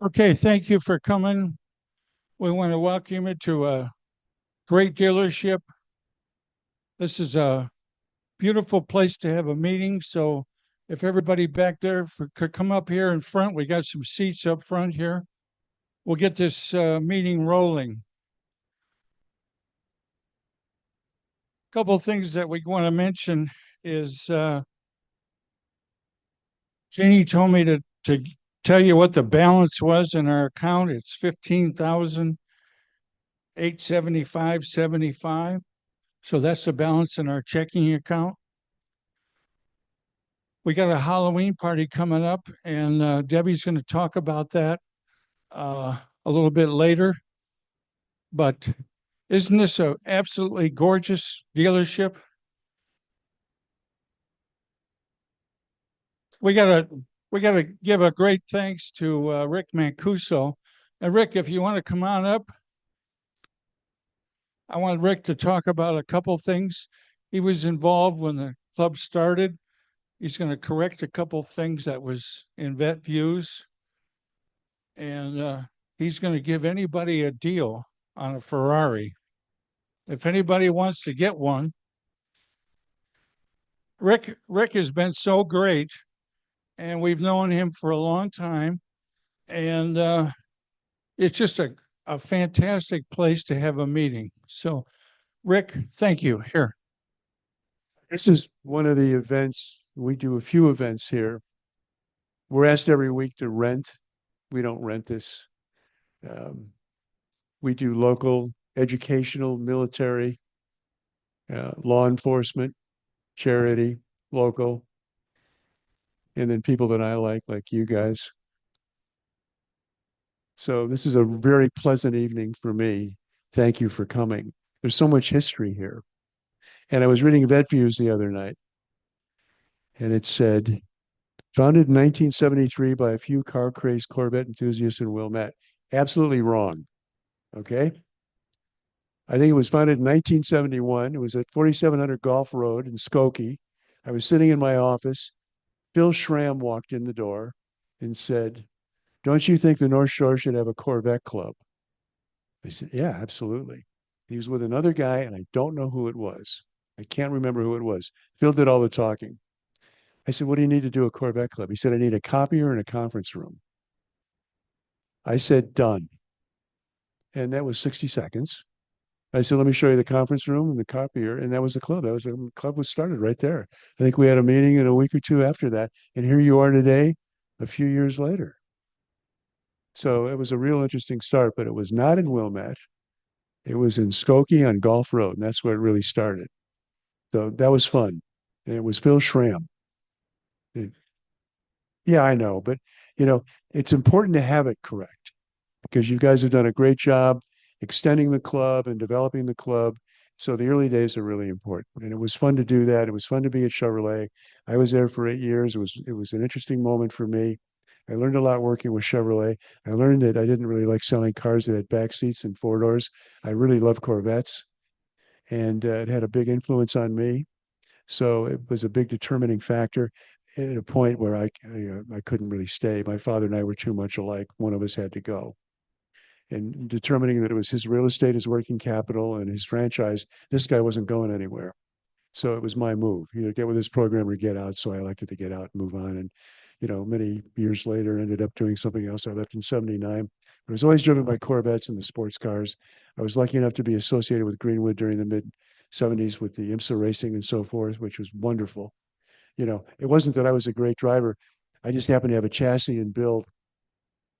Okay, thank you for coming. We want to welcome you to a great dealership. This is a beautiful place to have a meeting. So if everybody back there could come up here in front, we got some seats up front here. We'll get this meeting rolling. A couple of things that we want to mention is Jeannie told me to tell you what the balance was in our account. It's 15,875.75. So that's the balance in our checking account. We got a Halloween party coming up, and Debbie's going to talk about that a little bit later. But isn't this a absolutely gorgeous dealership? We gotta we gotta give a great thanks to Rick Mancuso. And Rick, if you want to come on up, I want Rick to talk about a couple things. He was involved when the club started. He's going to correct a couple things that was in vet views, and he's going to give anybody a deal on a Ferrari. If anybody wants to get one, Rick has been so great, and we've known him for a long time, and it's just a fantastic place to have a meeting. So, Rick, thank you. Here, This is one of the events. We do a few events here. We're asked every week to rent. We don't rent this. Um, we do local, educational, military, law enforcement, charity, local, and then people that I like you guys. So this is a very pleasant evening for me. Thank you for coming. There's so much history here. And I was reading Vet Views the other night, and it said, founded in 1973 by a few car crazed Corvette enthusiasts in Wilmette. Absolutely wrong. Okay. I think it was founded in 1971. It was at 4700 Golf Road in Skokie. I was sitting in my office. Phil Schramm walked in the door and said, "Don't you think the North Shore should have a Corvette club?" I said, "Yeah, absolutely." He was with another guy, and I don't know who it was. I can't remember who it was. Phil did all the talking. I said, "What do you need to do a Corvette club?" He said, "I need a copier and a conference room." I said, "Done." And that was 60 seconds. I said, "Let me show you the conference room and the copier." And that was the club. The club was started right there. I think we had a meeting in a week or two after that. And here you are today, a few years later. So it was a real interesting start, but it was not in Wilmette. It was in Skokie on Golf Road. And that's where it really started. So that was fun. And it was Phil Schramm. Yeah, I know. But, you know, it's important to have it correct because you guys have done a great job extending the club and developing the club. So the early days are really important. And it was fun to do that. It was fun to be at Chevrolet. I was there for 8 years. It was an interesting moment for me. I learned a lot working with Chevrolet. I learned that I didn't really like selling cars that had back seats and four doors. I really love Corvettes, and it had a big influence on me. So it was a big determining factor at a point where I couldn't really stay. My father and I were too much alike. One of us had to go, and determining that it was his real estate, his working capital, and his franchise, this guy wasn't going anywhere. So it was my move, either get with this program or get out. So I elected to get out and move on. And, many years later, ended up doing something else. I left in 79. I was always driven by Corvettes and the sports cars. I was lucky enough to be associated with Greenwood during the mid 70s with the IMSA racing and so forth, which was wonderful. It wasn't that I was a great driver. I just happened to have a chassis and build,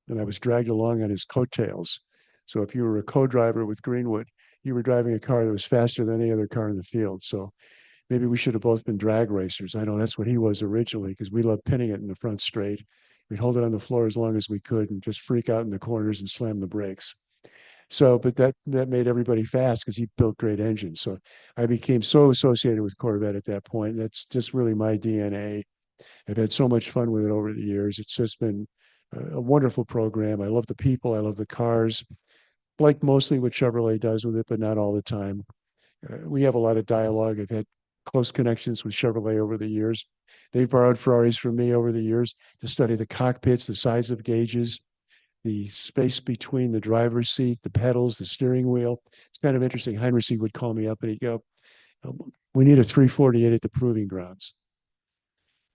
and I was dragged along on his coattails. So if you were a co-driver with Greenwood, you were driving a car that was faster than any other car in the field. So maybe we should have both been drag racers. I know that's what he was originally because we loved pinning it in the front straight. We'd hold it on the floor as long as we could and just freak out in the corners and slam the brakes. So, but that made everybody fast because he built great engines. So I became so associated with Corvette at that point. That's just really my DNA. I've had so much fun with it over the years. It's just been a wonderful program. I love the people. I love the cars. Like mostly what Chevrolet does with it, but not all the time. We have a lot of dialogue. I've had close connections with Chevrolet over the years. They've borrowed Ferraris from me over the years to study the cockpits, the size of gauges, the space between the driver's seat, the pedals, the steering wheel. It's kind of interesting. Heinrich would call me up and he'd go, "We need a 348 at the proving grounds.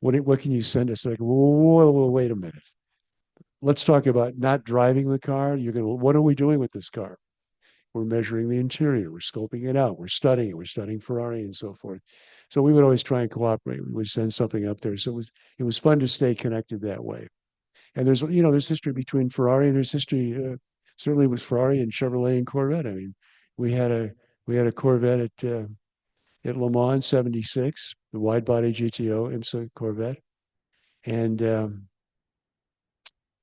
What can you send us?" Like, whoa, wait a minute. Let's talk about not driving the car. What are we doing with this car? We're measuring the interior. We're scoping it out. We're studying it. We're studying Ferrari and so forth. So we would always try and cooperate. We would send something up there. So it was fun to stay connected that way. And there's history between Ferrari and there's history certainly with Ferrari and Chevrolet and Corvette. I mean, we had a we had a Corvette at Le Mans '76, the wide body GTO IMSA Corvette, and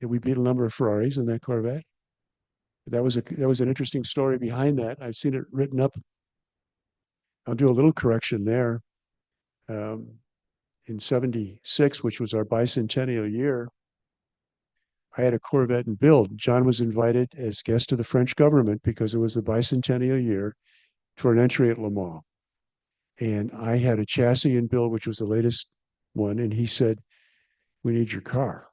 we beat a number of Ferraris in that Corvette. That was an interesting story behind that. I've seen it written up. I'll do a little correction there. In '76, which was our bicentennial year, I had a Corvette in build. John was invited as guest of the French government because it was the bicentennial year for an entry at Le Mans. And I had a chassis in build, which was the latest one. And he said, "We need your car."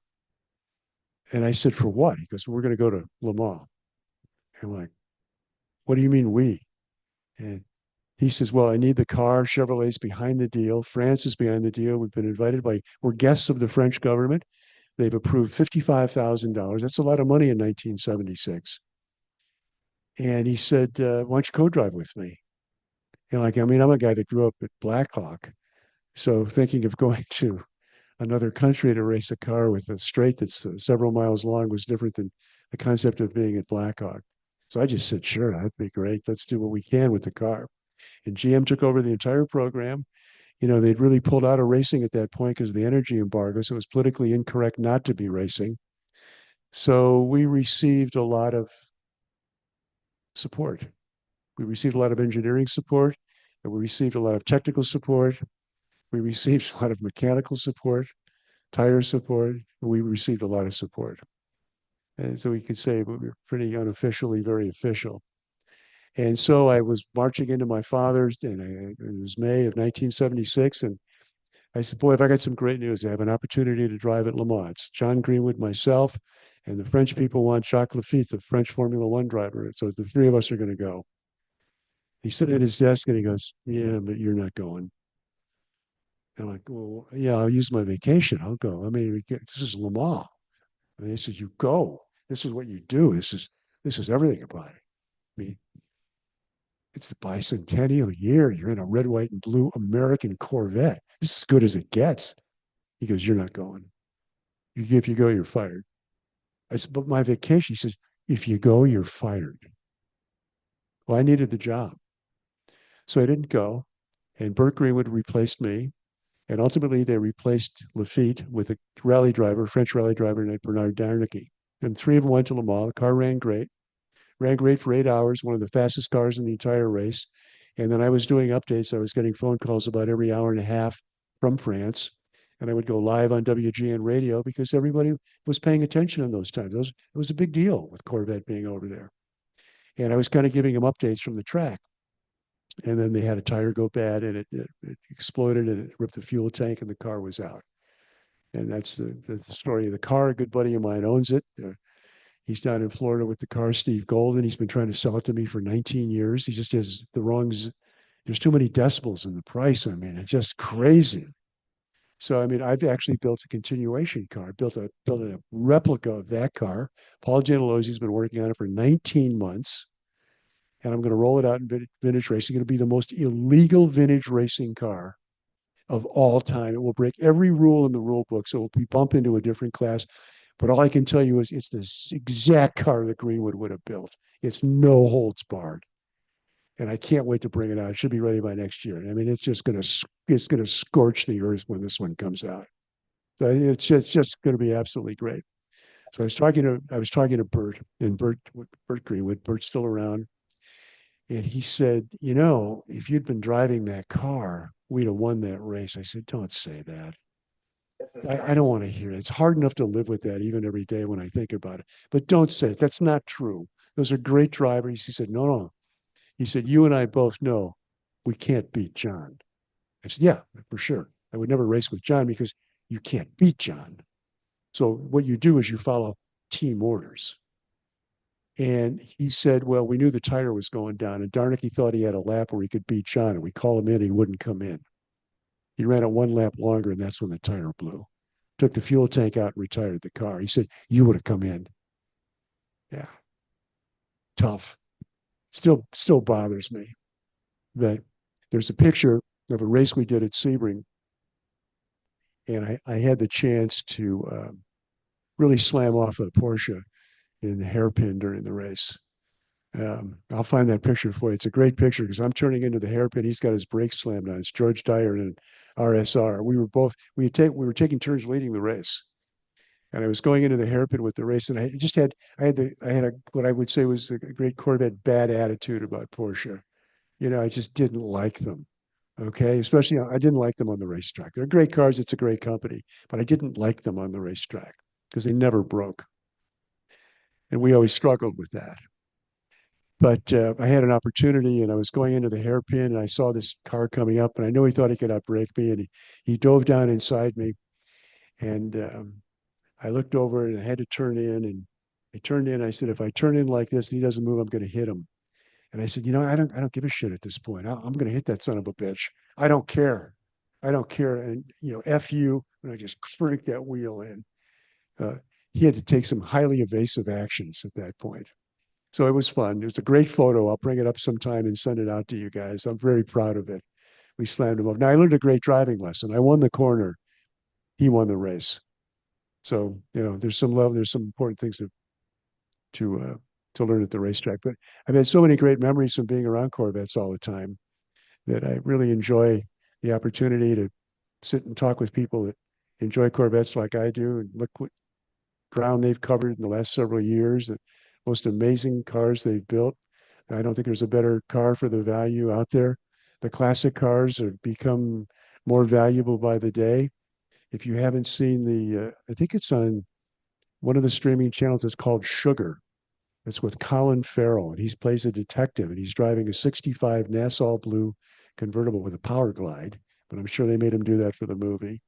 And I said, "For what?" He goes, "We're going to go to Le Mans." I'm like, "What do you mean we?" And he says, "Well, I need the car. Chevrolet's behind the deal. France is behind the deal. We're guests of the French government. They've approved $55,000. That's a lot of money in 1976." And he said, "Why don't you co-drive with me?" And like, I mean, I'm a guy that grew up at Blackhawk. So thinking of going to another country to race a car with a straight that's several miles long was different than the concept of being at Blackhawk. So I just said, "Sure, that'd be great. Let's do what we can with the car." And GM took over the entire program. They'd really pulled out of racing at that point because of the energy embargo. So it was politically incorrect not to be racing. So we received a lot of support. We received a lot of engineering support, and we received a lot of technical support. We received a lot of mechanical support, tire support. We received a lot of support. And so we could say we were pretty unofficially very official. And so I was marching into my father's, and it was May of 1976. And I said, "Boy, if I got some great news. I have an opportunity to drive at Le Mans. It's John Greenwood, myself, and the French people want Jacques Lafitte, the French Formula One driver. So the three of us are going to go." He sat at his desk and he goes, "Yeah, but you're not going." And I'm like, "Well, yeah, I'll use my vacation. I'll go. I mean, this is Le Mans. I mean, this is you go. This is what you do. This is everything about it. I mean, it's the bicentennial year. You're in a red, white, and blue American Corvette. This is as good as it gets." He goes, "You're not going. If you go, you're fired." I said, "But my vacation." He says, "If you go, you're fired." Well, I needed the job. So I didn't go. And Burt Greenwood replaced me. And ultimately, they replaced Lafitte with a rally driver, French rally driver named Bernard Darnacki. And three of them went to Le Mans. The car ran great for 8 hours, one of the fastest cars in the entire race. And then I was doing updates. I was getting phone calls about every hour and a half from France. And I would go live on WGN radio because everybody was paying attention in those times. It was a big deal with Corvette being over there. And I was kind of giving them updates from the track. And then they had a tire go bad and it exploded and it ripped the fuel tank and the car was out. And that's the story of the car. A good buddy of mine owns it. He's down in Florida with the car, Steve Golden. He's been trying to sell it to me for 19 years. He just has the wrong, there's too many decibels in the price. I mean, it's just crazy. So, I mean, I've actually built a continuation car, built a replica of that car. Paul Gentilosi's been working on it for 19 months. And I'm going to roll it out in vintage racing. It'll be the most illegal vintage racing car of all time. It will break every rule in the rule book. So it'll be bump into a different class. But all I can tell you is it's the exact car that Greenwood would have built. It's no holds barred. And I can't wait to bring it out. It should be ready by next year. I mean, it's going to scorch the earth when this one comes out. So it's just going to be absolutely great. So I was talking to Burt and Burt Greenwood. Burt's still around. And he said, "If you'd been driving that car, we'd have won that race." I said, "Don't say that. I don't want to hear it. It's hard enough to live with that even every day when I think about it. But don't say it. That's not true. Those are great drivers." He said, "No, no." He said, "You and I both know we can't beat John." I said, "Yeah, for sure. I would never race with John because you can't beat John. So what you do is you follow team orders. And he said, well, we knew the tire was going down, and darn if he thought he had a lap where he could beat John. And we called him in, he wouldn't come in. He ran it one lap longer, and that's when the tire blew. Took the fuel tank out and retired the car. He said, you would have come in. Yeah, tough. Still bothers me. But there's a picture of a race we did at Sebring, and I had the chance to really slam off a Porsche in the hairpin during the race. I'll find that picture for you. It's a great picture because I'm turning into the hairpin. He's got his brakes slammed on. It's George Dyer and RSR. We were taking turns leading the race, and I was going into the hairpin with the race, and I had what I would say was a great Corvette bad attitude about Porsche. I just didn't like them. Okay, especially I didn't like them on the racetrack. They're great cars. It's a great company, but I didn't like them on the racetrack because they never broke, and we always struggled with that. But I had an opportunity, and I was going into the hairpin, and I saw this car coming up, and I know he thought he could outbrake me, and he dove down inside me, and I looked over, and I had to turn in, and I turned in. I said, if I turn in like this and he doesn't move, I'm going to hit him. And I said, I don't give a shit at this point. I'm going to hit that son of a bitch. I don't care. I don't care. And F you. And I just cranked that wheel in. Uh, he had to take some highly evasive actions at that point. So it was fun. It was a great photo. I'll bring it up sometime and send it out to you guys. I'm very proud of it. We slammed him up. Now I learned a great driving lesson. I won the corner. He won the race. So there's some love. There's some important things to uh, to learn at the racetrack. But I've had so many great memories from being around Corvettes all the time that I really enjoy the opportunity to sit and talk with people that enjoy Corvettes like I do, and look what ground they've covered in the last several years. The most amazing cars they've built. I don't think there's a better car for the value out there. The classic cars have become more valuable by the day. If you haven't seen I think it's on one of the streaming channels. It's called Sugar. It's with Colin Farrell, and he plays a detective, and he's driving a '65 Nassau Blue convertible with a power glide. But I'm sure they made him do that for the movie.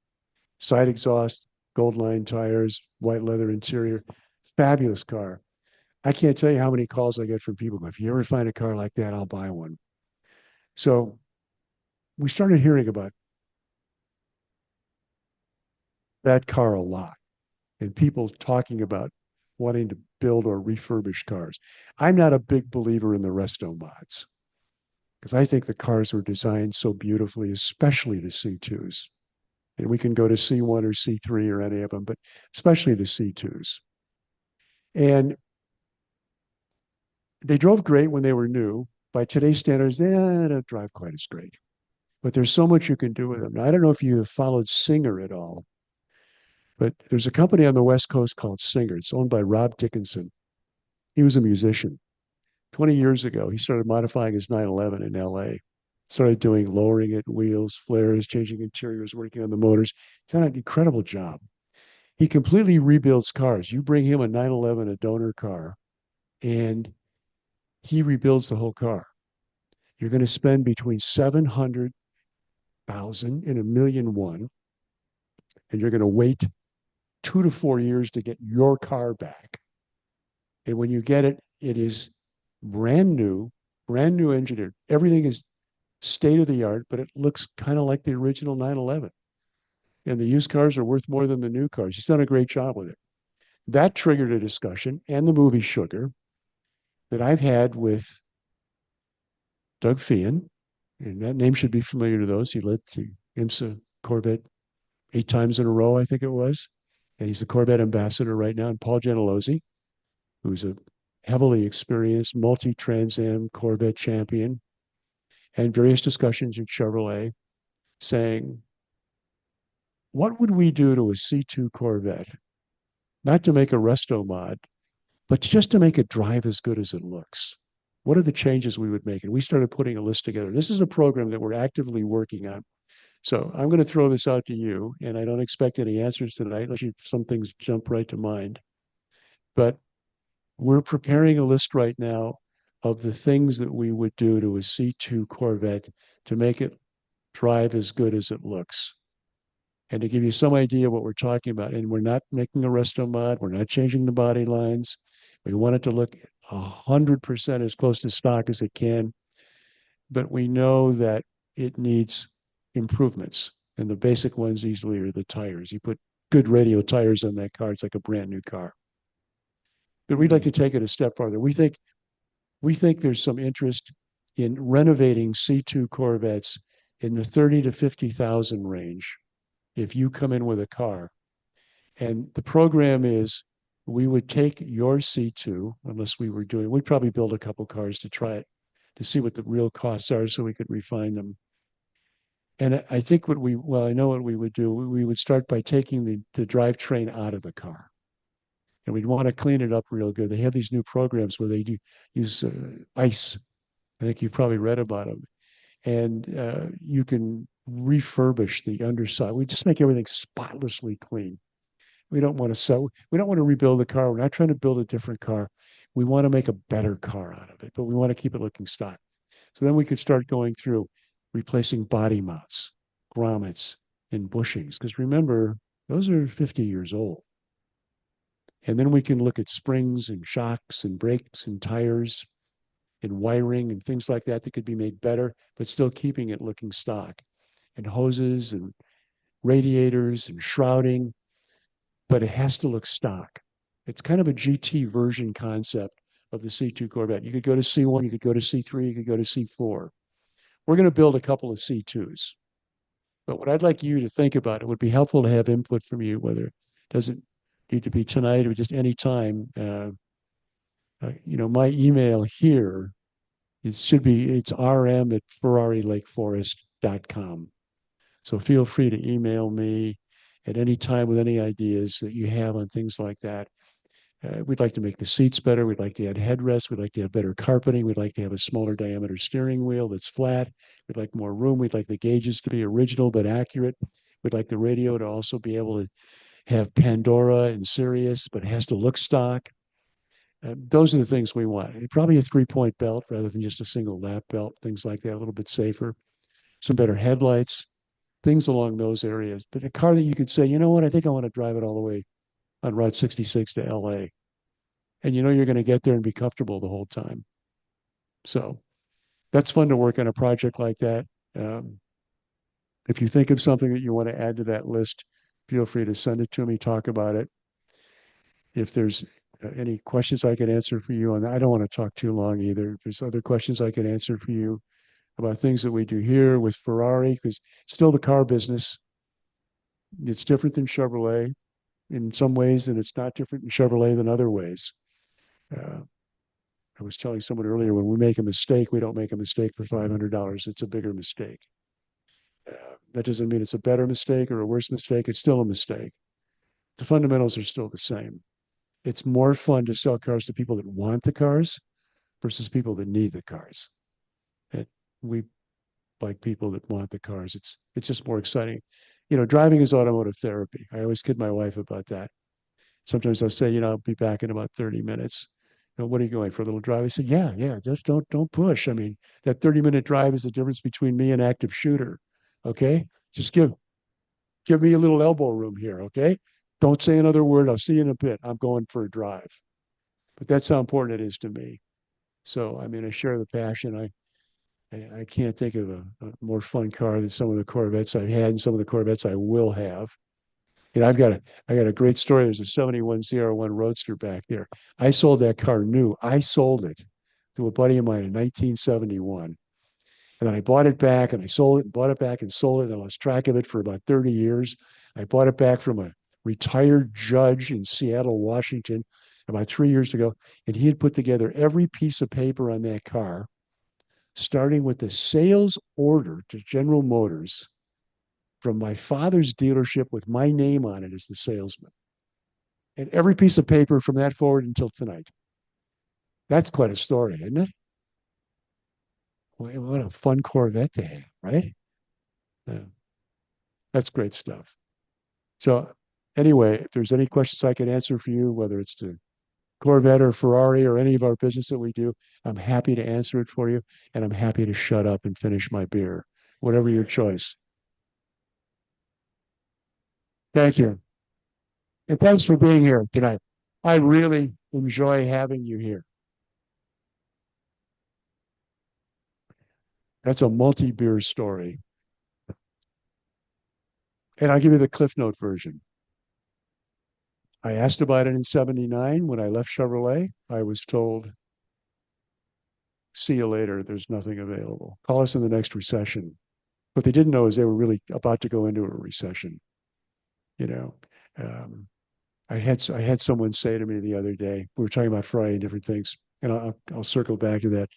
Side exhaust, gold line tires, white leather interior, fabulous car. I can't tell you how many calls I get from people. If you ever find a car like that, I'll buy one. So we started hearing about that car a lot, and people talking about wanting to build or refurbish cars. I'm not a big believer in the resto mods because I think the cars were designed so beautifully, especially the C2s. And we can go to C1 or C3 or any of them, but especially the C2s. And they drove great when they were new. By today's standards, they don't drive quite as great. But there's so much you can do with them. Now, I don't know if you have followed Singer at all, but there's a company on the West Coast called Singer. It's owned by Rob Dickinson. He was a musician. 20 years ago, he started modifying his 911 in LA. Started doing lowering it, wheels, flares, changing interiors, working on the motors. He's done an incredible job. He completely rebuilds cars. You bring him a 911, a donor car, and he rebuilds the whole car. You're going to spend between 700,000 and 1,000,001, and you're going to wait 2 to 4 years to get your car back. And when you get it, it is brand new engineered. Everything is state of the art, but it looks kind of like the original 911. And the used cars are worth more than the new cars. He's done a great job with it. That triggered a discussion and the movie Sugar that I've had with Doug Feehan, and that name should be familiar to those. He led the IMSA Corvette 8 times in a row, I think it was. And he's the Corvette ambassador right now. And Paul Gentilozzi, who's a heavily experienced multi-Trans Am Corvette champion, and various discussions in Chevrolet saying, what would we do to a C2 Corvette? Not to make a resto mod, but just to make it drive as good as it looks. What are the changes we would make? And we started putting a list together. This is a program that we're actively working on. So I'm going to throw this out to you, and I don't expect any answers tonight unless some things jump right to mind. But we're preparing a list right now of the things that we would do to a C2 Corvette to make it drive as good as it looks. And to give you some idea of what we're talking about, and we're not making a resto mod, we're not changing the body lines. We want it to look 100% as close to stock as it can, but we know that it needs improvements. And the basic ones easily are the tires. You put good radio tires on that car, it's like a brand new car. But we'd like to take it a step farther. We think there's some interest in renovating C2 Corvettes in the 30 to 50,000 range if you come in with a car. And the program is we would take your C2, unless we were doing, we'd probably build a couple cars to try it, to see what the real costs are so we could refine them. And I think I know what we would do. We would start by taking the drivetrain out of the car. And we'd want to clean it up real good. They have these new programs where they do use ice. I think you've probably read about them. And you can refurbish the underside. We just make everything spotlessly clean. We don't want to sell. We don't want to rebuild the car. We're not trying to build a different car. We want to make a better car out of it, but we want to keep it looking stock. So then we could start going through replacing body mounts, grommets, and bushings. Because remember, those are 50 years old. And then we can look at springs and shocks and brakes and tires and wiring and things like that could be made better, but still keeping it looking stock. And hoses and radiators and shrouding, but it has to look stock. It's kind of a GT version concept of the C2 Corvette. You could go to C1, you could go to C3, you could go to C4. We're going to build a couple of C2s. But what I'd like you to think about, it would be helpful to have input from you, whether it doesn't need to be tonight or just any time. My email here, it's rm@ferrarilakeforest.com. So feel free to email me at any time with any ideas that you have on things like that. We'd like to make the seats better. We'd like to add headrests. We'd like to have better carpeting. We'd like to have a smaller diameter steering wheel that's flat. We'd like more room. We'd like the gauges to be original but accurate. We'd like the radio to also be able to have Pandora and Sirius, but it has to look stock. Those are the things we want. Probably a 3-point belt rather than just a single lap belt, things like that, a little bit safer. Some better headlights, things along those areas. But a car that you could say, you know what, I think I want to drive it all the way on Route 66 to LA. And you know you're going to get there and be comfortable the whole time. So that's fun to work on a project like that. If you think of something that you want to add to that list, feel free to send it to me, talk about it. If there's any questions I can answer for you on that, I don't want to talk too long either. If there's other questions I can answer for you about things that we do here with Ferrari, because still the car business, it's different than Chevrolet in some ways, and it's not different in Chevrolet than other ways. I was telling someone earlier, when we make a mistake, we don't make a mistake for $500. It's a bigger mistake. That doesn't mean it's a better mistake or a worse mistake. It's still a mistake. The fundamentals are still the same. It's more fun to sell cars to people that want the cars versus people that need the cars. And we like people that want the cars. It's just more exciting. Driving is automotive therapy. I always kid my wife about that. Sometimes I'll say, I'll be back in about 30 minutes. What are you going for, a little drive? I said, yeah, just don't push. I mean, that 30-minute drive is the difference between me and active shooter. Okay? Just give me a little elbow room here, okay? Don't say another word. I'll see you in a bit. I'm going for a drive. But that's how important it is to me. So, I mean, I share the passion. I can't think of a more fun car than some of the Corvettes I've had and some of the Corvettes I will have. I got a great story. There's a 71 ZR1 Roadster back there. I sold that car new. I sold it to a buddy of mine in 1971. And then I bought it back and I sold it and bought it back and sold it. And I lost track of it for about 30 years. I bought it back from a retired judge in Seattle, Washington, about 3 years ago. And he had put together every piece of paper on that car, starting with the sales order to General Motors from my father's dealership with my name on it as the salesman. And every piece of paper from that forward until tonight. That's quite a story, isn't it? What a fun Corvette to have, right? Yeah. That's great stuff. So anyway, if there's any questions I can answer for you, whether it's to Corvette or Ferrari or any of our business that we do, I'm happy to answer it for you. And I'm happy to shut up and finish my beer, whatever your choice. Thank you. And thanks for being here tonight. I really enjoy having you here. That's a multi-beer story. And I'll give you the Cliff Note version. I asked about it in 79 when I left Chevrolet. I was told, see you later. There's nothing available. Call us in the next recession. What they didn't know is they were really about to go into a recession. You know, um, I had someone say to me the other day, we were talking about Ferrari and different things, and I'll circle back to that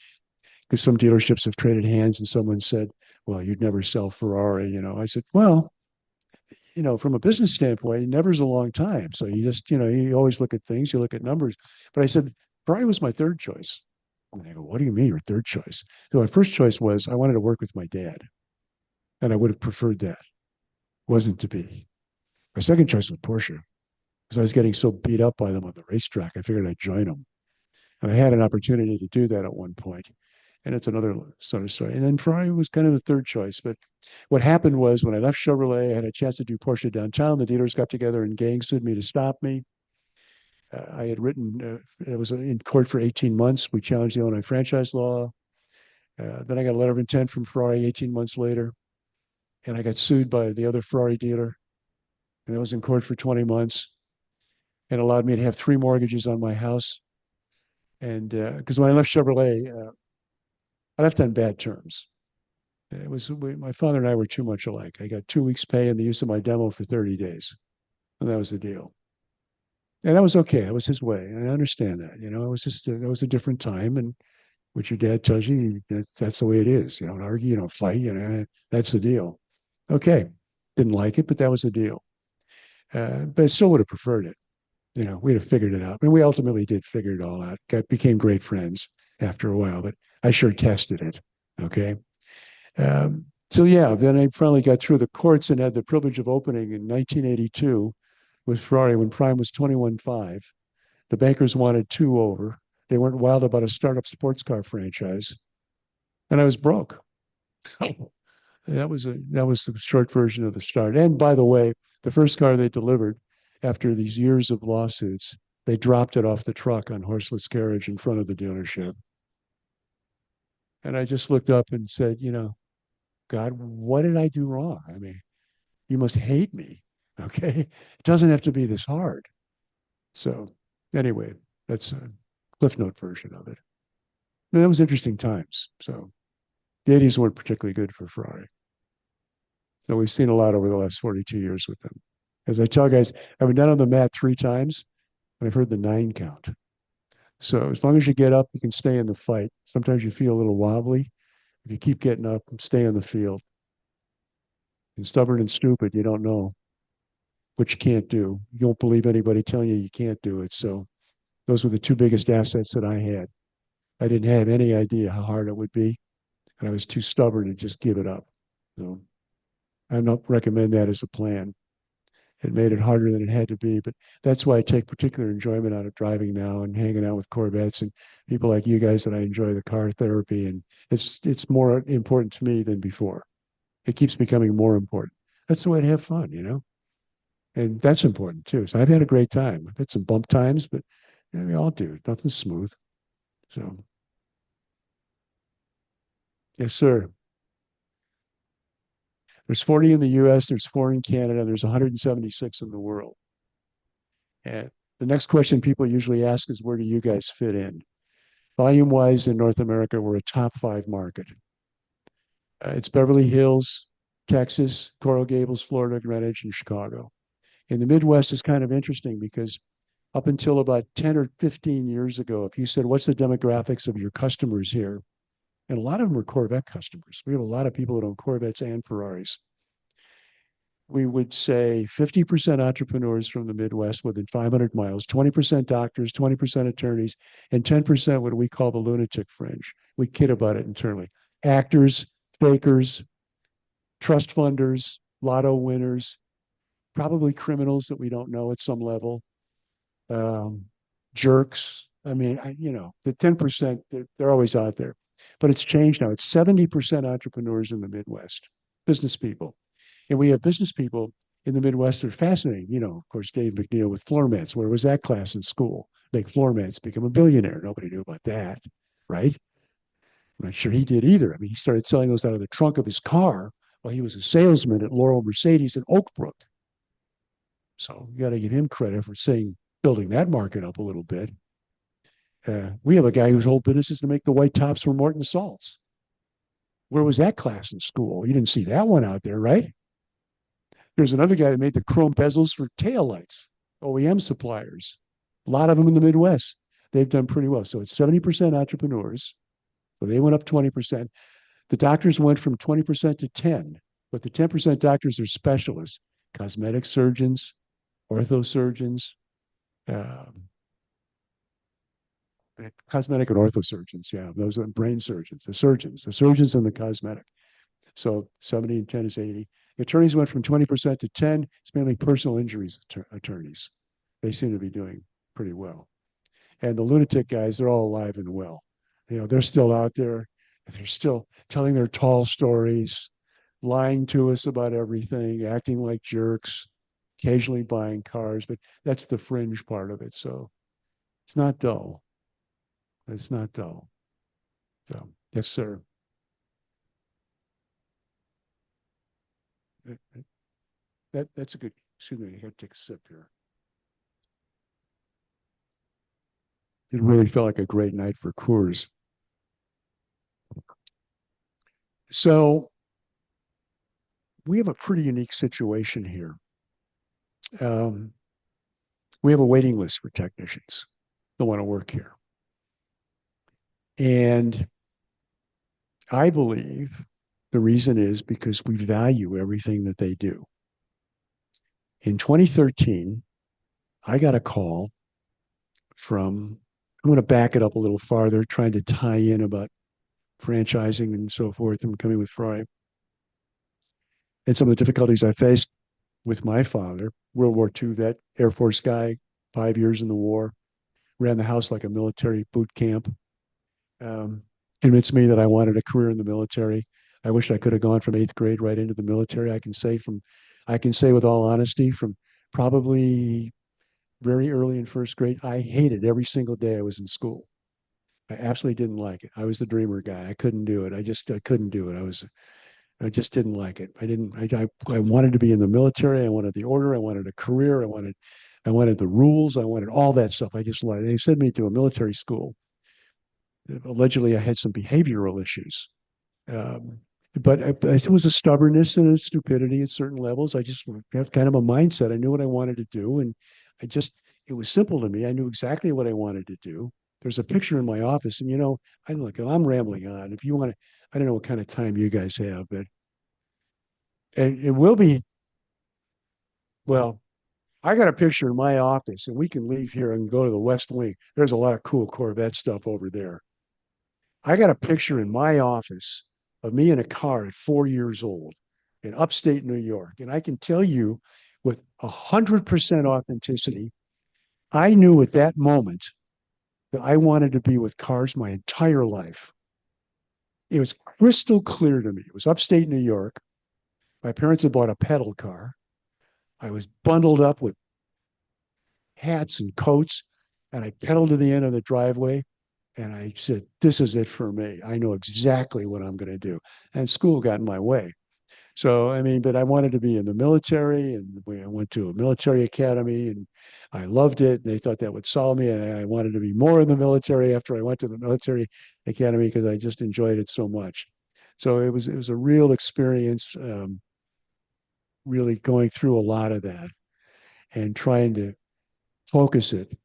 because some dealerships have traded hands, and someone said, "Well, you'd never sell Ferrari." I said, "Well, from a business standpoint, never's a long time. So you just, you always look at things, you look at numbers." But I said, Ferrari was my third choice. And they go, "What do you mean your third choice?" So my first choice was I wanted to work with my dad, and I would have preferred that. Wasn't to be. My second choice was Porsche because I was getting so beat up by them on the racetrack. I figured I'd join them. And I had an opportunity to do that at one point. And it's another sort of story. And then Ferrari was kind of the third choice. But what happened was when I left Chevrolet, I had a chance to do Porsche downtown. The dealers got together and gang sued me to stop me. I had written, it was in court for 18 months. We challenged the Illinois franchise law. Then I got a letter of intent from Ferrari 18 months later. And I got sued by the other Ferrari dealer. And I was in court for 20 months and allowed me to have 3 mortgages on my house. And because when I left Chevrolet, I left on bad terms. My father and I were too much alike. I got 2 weeks' pay and the use of my demo for 30 days. And that was the deal. And that was okay. It was his way. And I understand that. It was just, that was a different time. And what your dad tells you, that's the way it is. You don't argue, you don't fight, that's the deal. Okay. Didn't like it, but that was the deal. But I still would have preferred it. We'd have figured it out. And we ultimately did figure it all out. Became great friends after a while, but I sure tested it. Okay. So yeah, then I finally got through the courts and had the privilege of opening in 1982 with Ferrari when Prime was 21.5. The bankers wanted 2 over. They weren't wild about a startup sports car franchise. And I was broke. that was the short version of the start. And by the way, the first car they delivered after these years of lawsuits, they dropped it off the truck on horseless carriage in front of the dealership. And I just looked up and said, God, what did I do wrong? I mean, you must hate me. Okay. It doesn't have to be this hard. So anyway, that's a Cliff Note version of it. And that was interesting times. So the 80s weren't particularly good for Ferrari. So we've seen a lot over the last 42 years with them. As I tell guys, I've been down on the mat 3 times and I've heard the 9 count. So as long as you get up, you can stay in the fight. Sometimes you feel a little wobbly. If you keep getting up, stay on the field. And stubborn and stupid, you don't know what you can't do. You don't believe anybody telling you can't do it. So those were the 2 biggest assets that I had. I didn't have any idea how hard it would be, and I was too stubborn to just give it up. So I don't recommend that as a plan. It made it harder than it had to be, but that's why I take particular enjoyment out of driving now and hanging out with Corvettes and people like you guys that I enjoy the car therapy, and it's more important to me than before. It keeps becoming more important. That's the way to have fun, and that's important too. So I've had a great time. I've had some bump times, but we all do. Nothing's smooth. So yes, sir. There's 40 in the US, there's 4 in Canada, there's 176 in the world. And the next question people usually ask is, where do you guys fit in? Volume wise in North America, we're a top 5 market. It's Beverly Hills, Texas, Coral Gables, Florida, Greenwich, and Chicago. In the Midwest is kind of interesting because up until about 10 or 15 years ago, if you said, what's the demographics of your customers here? And a lot of them were Corvette customers. We have a lot of people that own Corvettes and Ferraris. We would say 50% entrepreneurs from the Midwest within 500 miles, 20% doctors, 20% attorneys, and 10% what we call the lunatic fringe. We kid about it internally. Actors, fakers, trust funders, lotto winners, probably criminals that we don't know at some level, jerks. I mean, the 10%, they're always out there. But it's changed now. It's 70% entrepreneurs in the Midwest, business people. And we have business people in the Midwest that are fascinating. Of course, Dave McNeil with floor mats. Where was that class in school? Make floor mats, become a billionaire. Nobody knew about that, right? I'm not sure he did either. I mean, he started selling those out of the trunk of his car while he was a salesman at Laurel Mercedes in Oak Brook. So you got to give him credit for saying, building that market up a little bit. We have a guy whose whole business is to make the white tops for Morton Salts. Where was that class in school? You didn't see that one out there, right? There's another guy that made the chrome bezels for taillights, OEM suppliers. A lot of them in the Midwest. They've done pretty well. So it's 70% entrepreneurs. So they went up 20%. The doctors went from 20% to 10, but the 10% doctors are specialists, cosmetic surgeons, orthosurgeons, um, cosmetic and orthosurgeons. Yeah, those are brain surgeons, the surgeons and the cosmetic. So 70 and 10 is 80. The attorneys went from 20% to 10. It's mainly personal injuries attorneys. They seem to be doing pretty well. And the lunatic guys, they're all alive and well. They're still out there. They're still telling their tall stories, lying to us about everything, acting like jerks, occasionally buying cars, but that's the fringe part of it. So it's not dull. It's not dull. So, yes, sir. That's a good, excuse me, I got to take a sip here. It really felt like a great night for Coors. So we have a pretty unique situation here. Um, we have a waiting list for technicians that want to work here. And I believe the reason is because we value everything that they do. In 2013, I got a call from, I'm going to back it up a little farther, trying to tie in about franchising and so forth and coming with Ferrari. And some of the difficulties I faced with my father, World War II vet, Air Force guy, 5 years in the war, ran the house like a military boot camp, um, convinced me that I wanted a career in the military. I wish I could have gone from 8th grade right into the military. I can say with all honesty, from probably very early in 1st grade, I hated every single day I was in school. I absolutely didn't like it. I was the dreamer guy. I couldn't do it. I couldn't do it. I just didn't like it. I wanted to be in the military. I wanted the order. I wanted a career. I wanted the rules. I wanted all that stuff. I just wanted, they sent me to a military school. Allegedly, I had some behavioral issues. Um, but it was a stubbornness and a stupidity at certain levels. I just have kind of a mindset. I knew what I wanted to do. And it was simple to me. I knew exactly what I wanted to do. There's a picture in my office. And, I'm rambling on. If you want to, I don't know what kind of time you guys have, but it will be, well, I got a picture in my office and we can leave here and go to the West Wing. There's a lot of cool Corvette stuff over there. I got a picture in my office of me in a car at 4 years old in upstate New York. And I can tell you with 100% authenticity, I knew at that moment that I wanted to be with cars my entire life. It was crystal clear to me. It was upstate New York. My parents had bought a pedal car. I was bundled up with hats and coats, and I pedaled to the end of the driveway. And I said, this is it for me. I know exactly what I'm going to do. And school got in my way. So, I mean, but I wanted to be in the military, and I went to a military academy and I loved it. They thought that would solve me. And I wanted to be more in the military after I went to the military academy because I just enjoyed it so much. So it was a real experience, really going through a lot of that and trying to focus it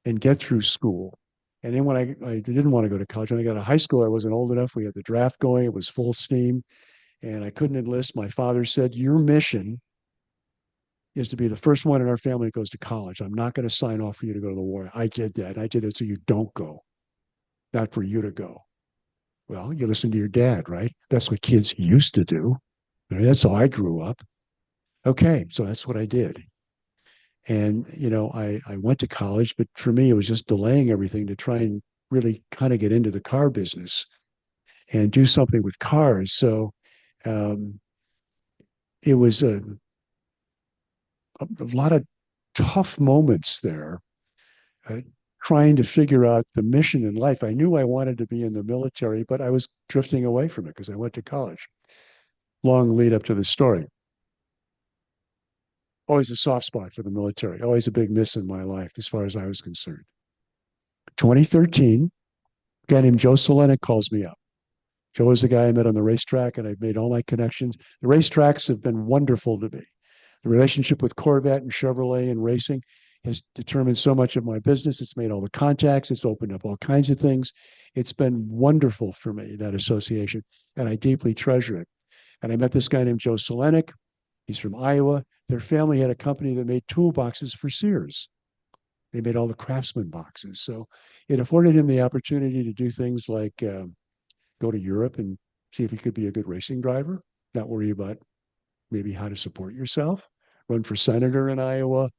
and get through school. And then when I didn't want to go to college, when I got to high school, I wasn't old enough. We had the draft going, it was full steam, and I couldn't enlist. My father said, your mission is to be the first one in our family that goes to college. I'm not going to sign off for you to go to the war. I did that. I did it so you don't go, not for you to go. Well, you listen to your dad, right? That's what kids used to do. Right? That's how I grew up. Okay, so that's what I did. And, I went to college, but for me, it was just delaying everything to try and really kind of get into the car business and do something with cars. So um, it was a lot of tough moments there. trying to figure out the mission in life. I knew I wanted to be in the military, but I was drifting away from it because I went to college. Long lead up to the story. Always a soft spot for the military, always a big miss in my life as far as I was concerned. 2013, a guy named Joe Selenick calls me up. Joe is the guy I met on the racetrack, and I've made all my connections. The racetracks have been wonderful to me. The relationship with Corvette and Chevrolet and racing has determined so much of my business. It's made all the contacts. It's opened up all kinds of things. It's been wonderful for me, that association, and I deeply treasure it. And I met this guy named Joe Selenick. He's from Iowa. Their family had a company that made toolboxes for Sears. They made all the Craftsman boxes. So it afforded him the opportunity to do things like go to Europe and see if he could be a good racing driver, not worry about maybe how to support yourself, run for senator in Iowa,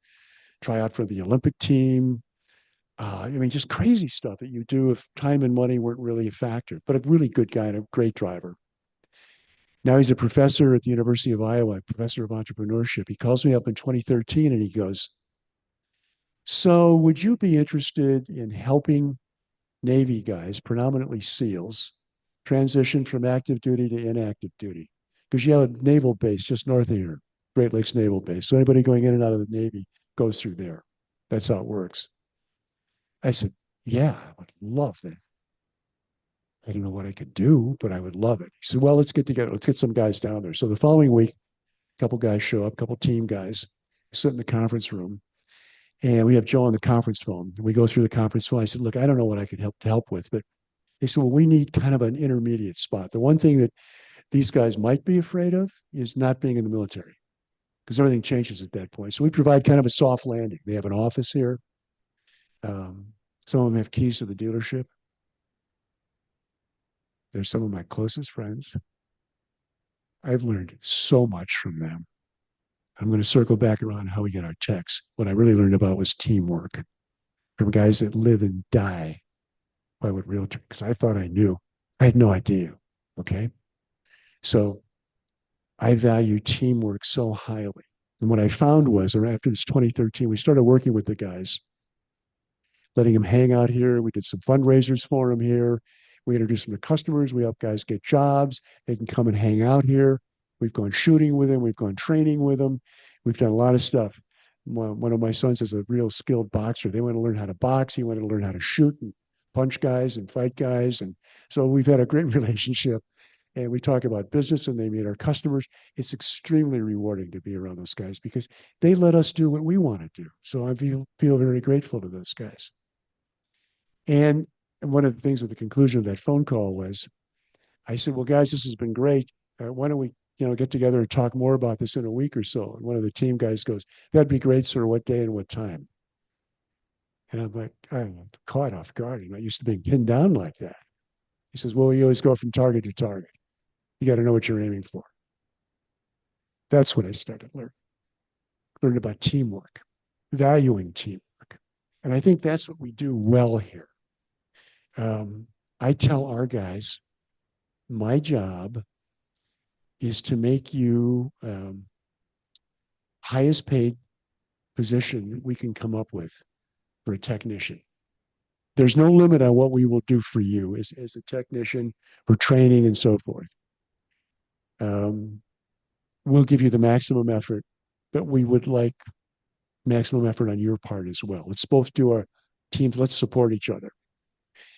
try out for the Olympic team. I mean, just crazy stuff that you do if time and money weren't really a factor, but a really good guy and a great driver. Now he's a professor at the University of Iowa, professor of entrepreneurship. He calls me up in 2013 and he goes, so would you be interested in helping Navy guys, predominantly SEALs, transition from active duty to inactive duty? Because you have a naval base just north of here, Great Lakes Naval Base. So anybody going in and out of the Navy goes through there. That's how it works. I said, yeah, I would love that. I don't know what I could do, but I would love it. He said, well, let's get together. Let's get some guys down there. So the following week, a couple guys show up, a couple team guys, sit in the conference room, and we have Joe on the conference phone. And we go through the conference phone. I said, look, I don't know what I could help with, but they said, well, we need kind of an intermediate spot. The one thing that these guys might be afraid of is not being in the military because everything changes at that point. So we provide kind of a soft landing. They have an office here. Some of them have keys to the dealership. They're some of my closest friends. I've learned so much from them. I'm going to circle back around how we get our texts. What I really learned about was teamwork from guys that live and die by what realtor, because I thought I knew. I had no idea. Okay. So I value teamwork so highly. And what I found was, or after this 2013, we started working with the guys, letting them hang out here. We did some fundraisers for them here. We introduced them to customers. We help guys get jobs. They can come and hang out here. We've gone shooting with them. We've gone training with them. We've done a lot of stuff. One of my sons is a real skilled boxer. They want to learn how to box. He wanted to learn how to shoot and punch guys and fight guys. And so we've had a great relationship. And we talk about business and they meet our customers. It's extremely rewarding to be around those guys because they let us do what we want to do. So I feel very grateful to those guys. And one of the things at the conclusion of that phone call was, I said, well, guys, this has been great. Why don't we, get together and talk more about this in a week or so? And one of the team guys goes, that'd be great, sir. What day and what time? And I'm like, I'm caught off guard. I'm not used to being pinned down like that. He says, well, you always go from target to target. You got to know what you're aiming for. That's when I started learning about teamwork, valuing teamwork. And I think that's what we do well here. I tell our guys, my job is to make you highest paid position we can come up with for a technician. There's no limit on what we will do for you as a technician for training and so forth. We'll give you the maximum effort, but we would like maximum effort on your part as well. Let's both do our teams. Let's support each other.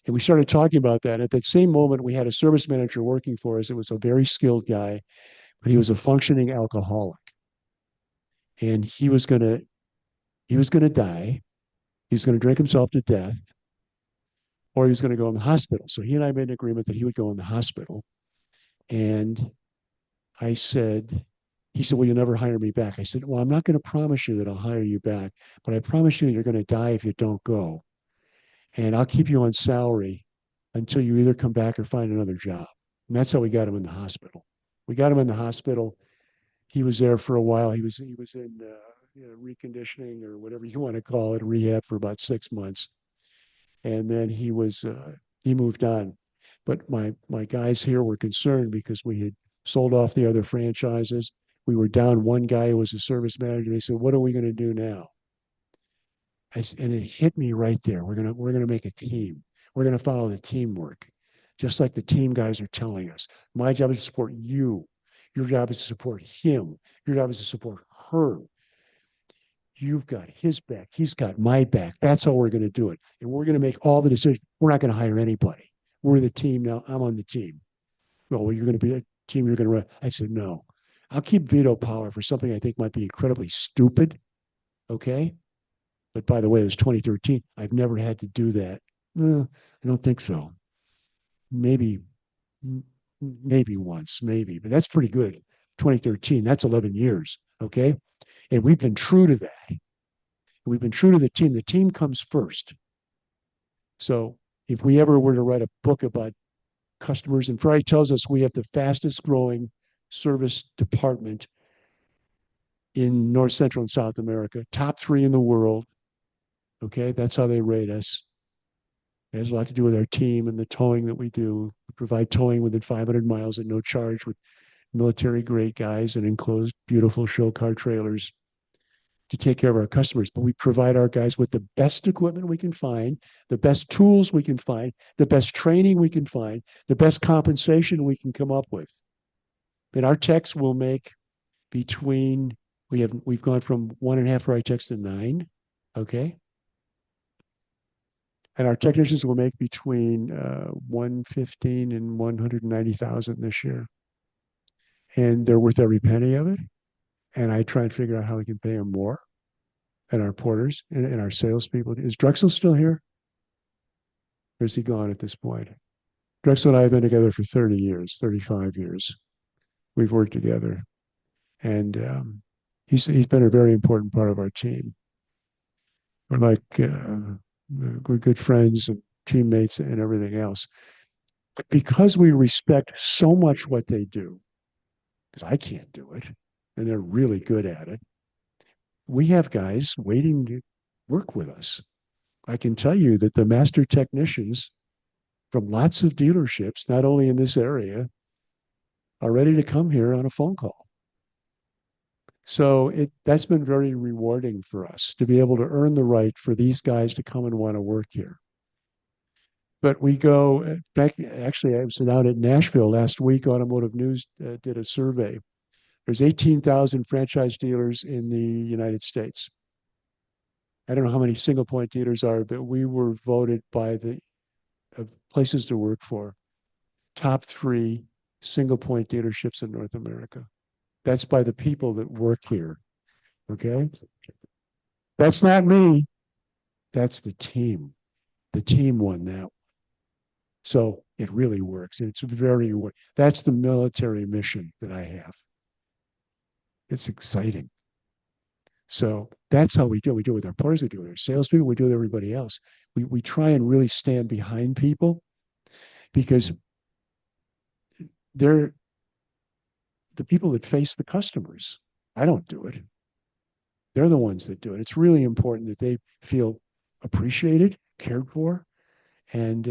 And we started talking about that. At that same moment, we had a service manager working for us. It was a very skilled guy, but he was a functioning alcoholic. And he was going to die. He was going to drink himself to death, or he was going to go in the hospital. So he and I made an agreement that he would go in the hospital. And he said, well, you'll never hire me back. I said, well, I'm not going to promise you that I'll hire you back, but I promise you you're going to die if you don't go. And I'll keep you on salary until you either come back or find another job. And that's how we got him in the hospital. We got him in the hospital. He was there for a while. He was in reconditioning or whatever you want to call it, rehab for about 6 months. And then he moved on. But my guys here were concerned because we had sold off the other franchises. We were down one guy who was a service manager. They said, what are we going to do now? And it hit me right there. We're gonna make a team. We're gonna follow the teamwork, just like the team guys are telling us. My job is to support you. Your job is to support him. Your job is to support her. You've got his back. He's got my back. That's how we're going to do it. And we're going to make all the decisions. We're not going to hire anybody. We're the team now. I'm on the team. Well, you're going to be a team. You're going to run. I said, no, I'll keep veto power for something I think might be incredibly stupid. Okay. But by the way, it was 2013. I've never had to do that. I don't think so. Maybe, maybe once, maybe, but that's pretty good. 2013, that's 11 years. Okay. And we've been true to that. We've been true to the team. The team comes first. So if we ever were to write a book about customers, and Ferrari tells us we have the fastest growing service department in North, Central, and South America, top 3 in the world. Okay, that's how they rate us. It has a lot to do with our team and the towing that we do. We provide towing within 500 miles at no charge with military grade guys and enclosed beautiful show car trailers to take care of our customers. But we provide our guys with the best equipment we can find, the best tools we can find, the best training we can find, the best compensation we can come up with. And our techs will make between we've gone from 1.5 right techs to 9. Okay. And our technicians will make between 115 and 190,000 this year. And they're worth every penny of it. And I try and figure out how we can pay them more. And our porters and our salespeople. Is Drexel still here? Or is he gone at this point? Drexel and I have been together for 30 years, 35 years. We've worked together. And he's been a very important part of our team. We're like, we're good friends and teammates and everything else. But because we respect so much what they do, because I can't do it, and they're really good at it, we have guys waiting to work with us. I can tell you that the master technicians from lots of dealerships, not only in this area, are ready to come here on a phone call. So that's been very rewarding for us to be able to earn the right for these guys to come and want to work here. But we go back. Actually, I was out at Nashville last week. Automotive News did a survey. There's 18,000 franchise dealers in the United States. I don't know how many single point dealers are, but we were voted by the places to work for top 3 single point dealerships in North America. That's by the people that work here. Okay. That's not me. That's the team. The team won that. So it really works. It's that's the military mission that I have. It's exciting. So that's how we do it. We do it with our partners, we do it with our salespeople, we do it with everybody else. We try and really stand behind people because they're the people that face the customers. I don't do it. They're the ones that do it. It's really important that they feel appreciated, cared for, and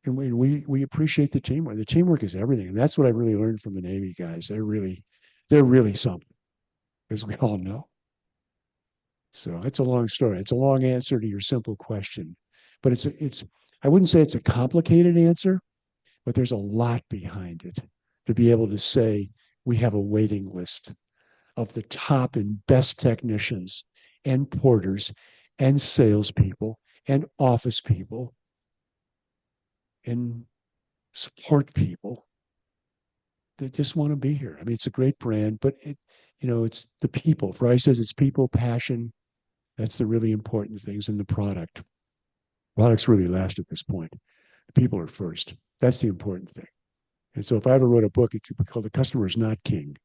we appreciate the teamwork. The teamwork is everything, and that's what I really learned from the Navy guys. They're really something, as we all know. So it's a long story. It's a long answer to your simple question, but it's I wouldn't say it's a complicated answer, but there's a lot behind it to be able to say we have a waiting list of the top and best technicians and porters and salespeople and office people and support people that just want to be here. I mean, it's a great brand, but it's the people. Fry says it's people, passion. That's the really important things in the product. Products really last at this point. The people are first. That's the important thing. And so if I ever wrote a book, it could be called The Customer is Not King.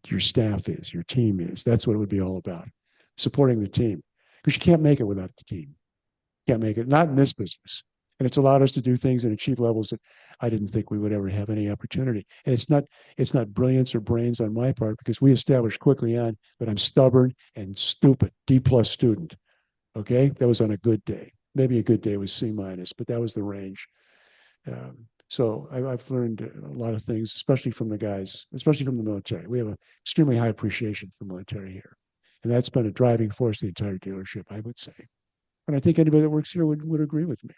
Your staff is, your team is. That's what it would be all about. Supporting the team. Because you can't make it without the team. You can't make it, not in this business. And it's allowed us to do things and achieve levels that I didn't think we would ever have any opportunity. And it's not brilliance or brains on my part because we established quickly on that I'm stubborn and stupid, D+ student. Okay, that was on a good day. Maybe a good day was C-, but that was the range. So I've learned a lot of things, especially from the guys, especially from the military. We have an extremely high appreciation for the military here. And that's been a driving force of the entire dealership, I would say. And I think anybody that works here would agree with me.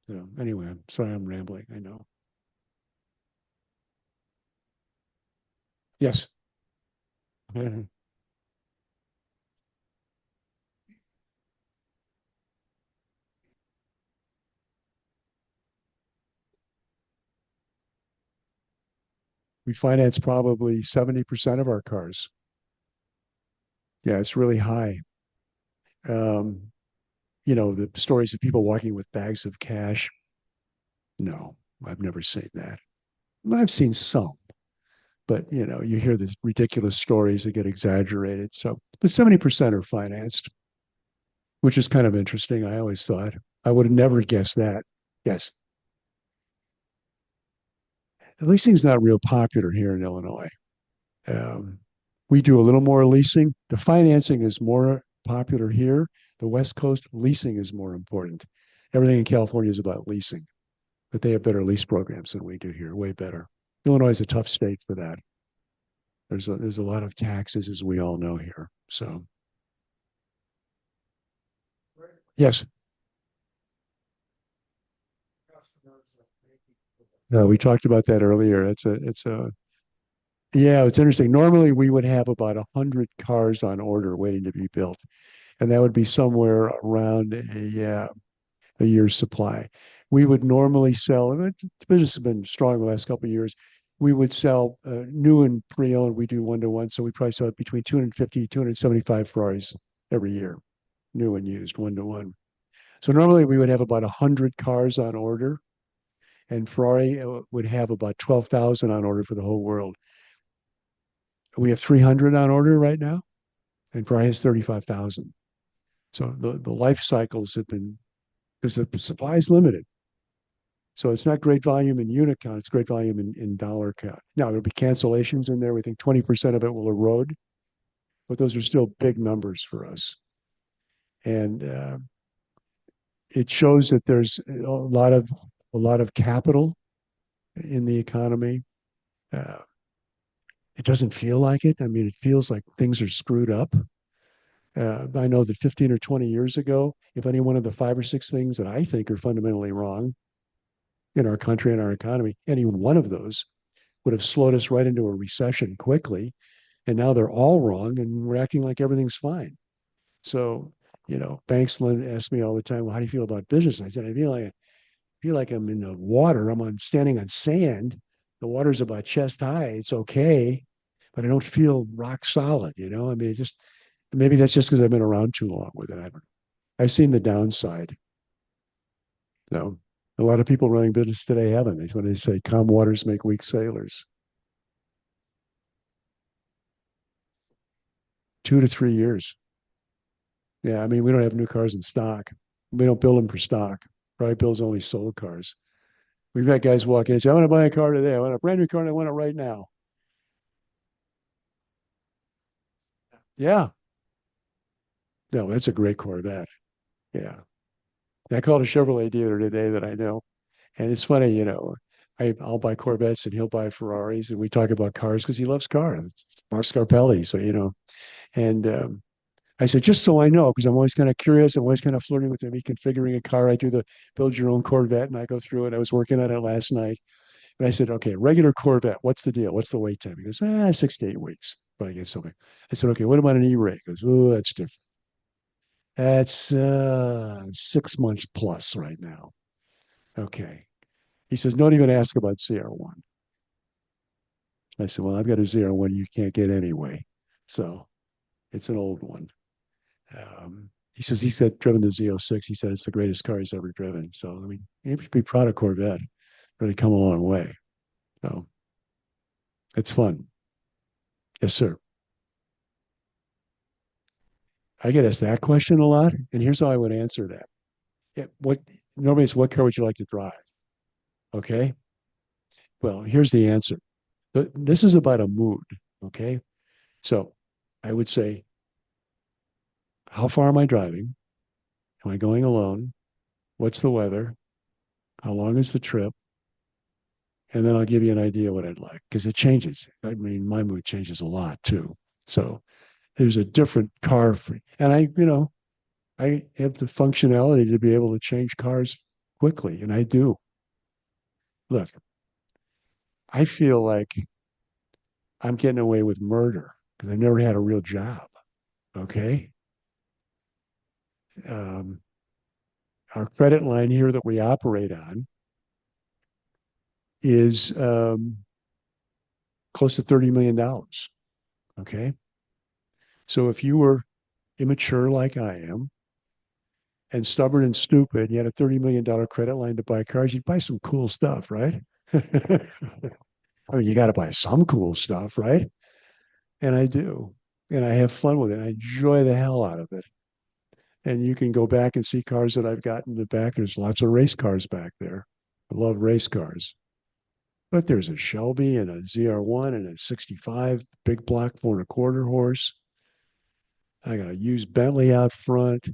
So anyway, I'm sorry I'm rambling. I know. Yes. We finance probably 70% of our cars. Yeah, it's really high. Um, the stories of people walking with bags of cash. No, I've never seen that. I've seen some, but you hear these ridiculous stories that get exaggerated. So, but 70% are financed, which is kind of interesting. I always thought I would have never guessed that. Yes. Leasing is not real popular here in Illinois. Um, we do a little more leasing. The financing is more popular here. The West Coast leasing is more important. Everything in California is about leasing, but they have better lease programs than we do here, way better. Illinois is a tough state for that. There's a lot of taxes, as we all know here. So yes, no, we talked about that earlier. It's a yeah, it's interesting. Normally we would have about 100 cars on order waiting to be built, and that would be somewhere around a year's supply. We would normally sell, and the business has been strong the last couple of years. We would sell new and pre-owned. We do 1-to-1, so we probably sell between 250, 275 Ferraris every year, new and used, 1-to-1. So normally we would have about 100 cars on order, and Ferrari would have about 12,000 on order for the whole world. We have 300 on order right now, and Ferrari has 35,000. So the life cycles have been, because the supply is limited. So it's not great volume in unit count, it's great volume in dollar count. Now, there'll be cancellations in there. We think 20% of it will erode, but those are still big numbers for us. And it shows that there's a lot of capital in the economy. Uh, it doesn't feel like it. I mean, it feels like things are screwed up. I know that 15 or 20 years ago, if any one of the 5 or 6 things that I think are fundamentally wrong in our country and our economy, any one of those would have slowed us right into a recession quickly. And now they're all wrong, and we're acting like everything's fine. So, banks ask me all the time, well, how do you feel about business? And I said, I feel like I'm in the water. Standing on sand. The water's about chest high. It's okay, but I don't feel rock solid. I mean, maybe that's just because I've been around too long with it. I've seen the downside. So a lot of people running business today haven't. That's when they say calm waters make weak sailors. 2 to 3 years. Yeah, I mean, we don't have new cars in stock. We don't build them for stock. Probably builds only sold cars. We've had guys walk in and say, I want to buy a car today. I want a brand new car and I want it right now. Yeah. No, that's a great Corvette. Yeah. I called a Chevrolet dealer today that I know. And it's funny, I'll buy Corvettes and he'll buy Ferraris. And we talk about cars because he loves cars. It's Mark Scarpelli. So, and I said, just so I know, because I'm always kind of curious. I'm always kind of flirting with him. Configuring a car. I do the build your own Corvette and I go through it. I was working on it last night. And I said, okay, regular Corvette, what's the deal? What's the wait time? He goes, 6 to 8 weeks. Probably get something. I said, okay, what about an E-ray? He goes, oh, that's different. That's 6 months plus right now. Okay. He says, don't even ask about CR1. I said, well, I've got a ZR1 you can't get anyway. So it's an old one. He says he's driven the Z06. He said it's the greatest car he's ever driven. So, I mean, you should be proud of Corvette. Really come a long way. So it's fun. Yes, sir. I get asked that question a lot. And here's how I would answer that. Normally it's what car would you like to drive? Okay. Well, here's the answer. This is about a mood. Okay. So I would say, how far am I driving? Am I going alone? What's the weather? How long is the trip? And then I'll give you an idea what I'd like because it changes. I mean, my mood changes a lot too. So there's a different car for, and I have the functionality to be able to change cars quickly, and I do. Look, I feel like I'm getting away with murder because I never had a real job. Okay. Um, our credit line here that we operate on is close to $30 million. Okay. So if you were immature like I am and stubborn and stupid, you had a $30 million credit line to buy cars, you'd buy some cool stuff, right? I mean, you got to buy some cool stuff, right? And I do. And I have fun with it. I enjoy the hell out of it. And you can go back and see cars that I've got in the back. There's lots of race cars back there. I love race cars. But there's a Shelby and a ZR1 and a 65, big block 4.25 horse. I got a used Bentley out front.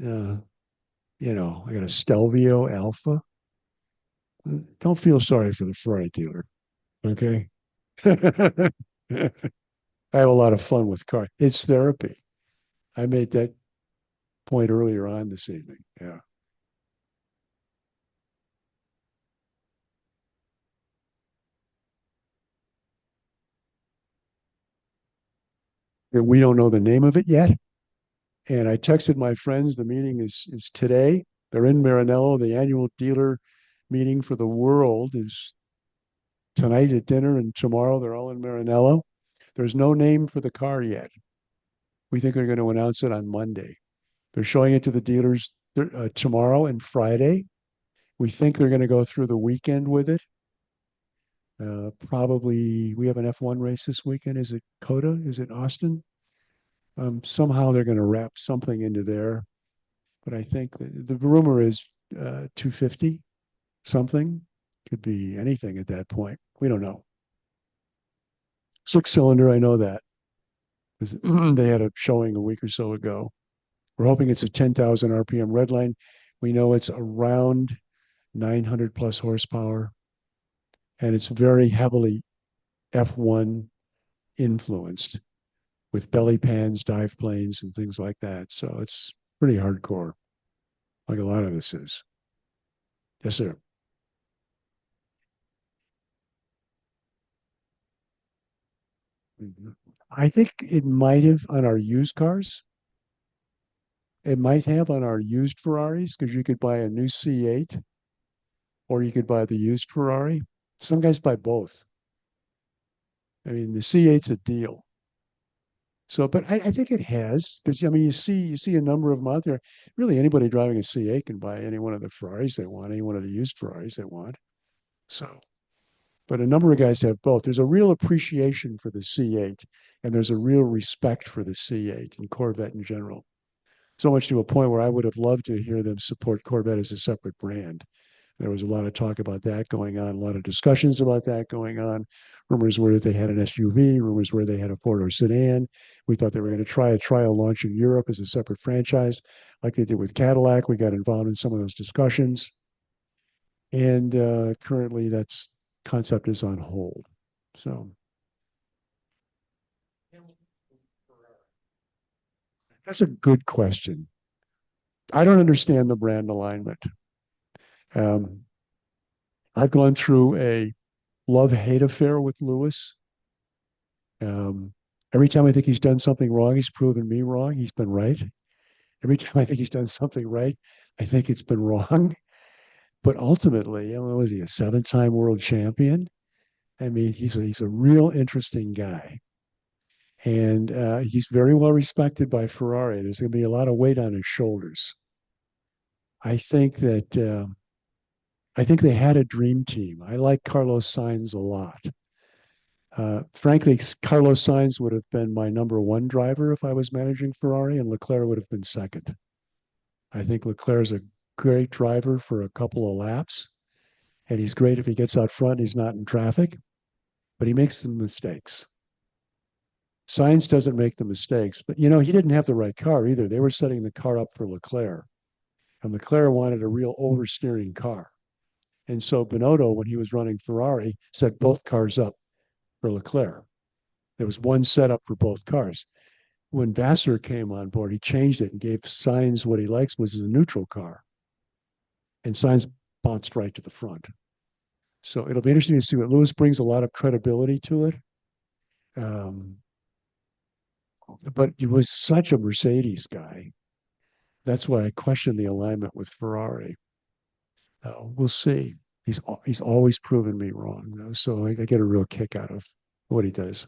Uh, I got a Stelvio Alpha. Don't feel sorry for the Ferrari dealer. Okay. I have a lot of fun with cars. It's therapy. I made that point earlier on this evening. Yeah. We don't know the name of it yet. And I texted my friends, the meeting is today. They're in Maranello. The annual dealer meeting for the world is tonight at dinner, and tomorrow they're all in Maranello. There's no name for the car yet. We think they're going to announce it on Monday. They're showing it to the dealers tomorrow and Friday. We think they're going to go through the weekend with it. Probably we have an F1 race this weekend. Is it Coda? Is it Austin? Somehow they're going to wrap something into there. But I think the rumor is 250 something. Could be anything at that point. We don't know. 6 cylinder, I know that because they had a showing a week or so ago. We're hoping it's a 10,000 RPM redline. We know it's around 900 plus horsepower, and it's very heavily F1 influenced with belly pans, dive planes, and things like that. So it's pretty hardcore, like a lot of this is. Yes, sir. Mhm. I think it might have on our used cars. It might have on our used Ferraris because you could buy a new C8 or you could buy the used Ferrari. Some guys buy both. I mean, the C8's a deal. So, but I think it has because I mean, you see a number of them out there. Really, anybody driving a C8 can buy any one of the Ferraris they want, any one of the used Ferraris they want. So, but a number of guys have both. There's a real appreciation for the C8, and there's a real respect for the C8 and Corvette in general. So much to a point where I would have loved to hear them support Corvette as a separate brand. There was a lot of talk about that going on, a lot of discussions about that going on. Rumors were that they had an SUV, rumors were they had a four-door sedan. We thought they were going to try a trial launch in Europe as a separate franchise, like they did with Cadillac. We got involved in some of those discussions. And currently, that's concept is on hold. So that's a good question. I don't understand the brand alignment. Um, I've gone through a love hate affair with Lewis. Every time I think he's done something wrong, he's proven me wrong. He's been right. Every time I think he's done something right, I think it's been wrong. But ultimately, was he a 7-time world champion? I mean, he's a real interesting guy, and he's very well respected by Ferrari. There's going to be a lot of weight on his shoulders. I think that I think they had a dream team. I like Carlos Sainz a lot. Frankly, Carlos Sainz would have been my number one driver if I was managing Ferrari, and Leclerc would have been second. I think Leclerc is a great driver for a couple of laps, and he's great if he gets out front and he's not in traffic, but he makes some mistakes. Sainz doesn't make the mistakes, but he didn't have the right car either. They were setting the car up for Leclerc, and Leclerc wanted a real oversteering car. And so Binotto, when he was running Ferrari, set both cars up for Leclerc. There was one setup for both cars. when Vassar came on board, he changed it and gave Sainz what he likes, was a neutral car. And Sainz bounced right to the front. So it'll be interesting to see what Lewis brings, a lot of credibility to it. Um, but he was such a Mercedes guy. That's why I question the alignment with Ferrari. We'll see. He's always proven me wrong, though, so I get a real kick out of what he does.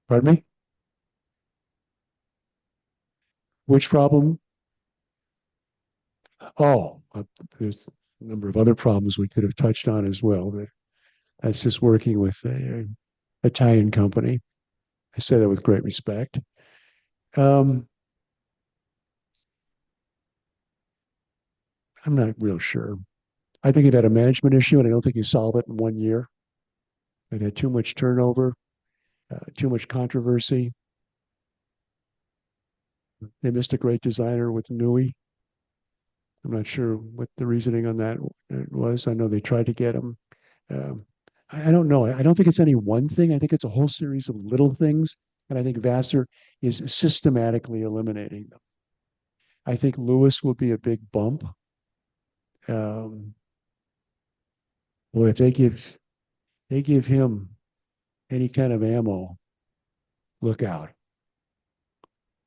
Pardon me? Which problem? Oh, there's a number of other problems we could have touched on as well, but that's just working with a Italian company. I say that with great respect. Um, I'm not real sure. I think it had a management issue, and I don't think you solve it in 1 year. It had too much turnover, too much controversy. They missed a great designer with Nui. I'm not sure what the reasoning on that was. I know they tried to get him. Um, I don't know. I don't think it's any one thing. I think it's a whole series of little things. And I think Vassar is systematically eliminating them. I think Lewis will be a big bump. Um, Boy, if they give him any kind of ammo, look out.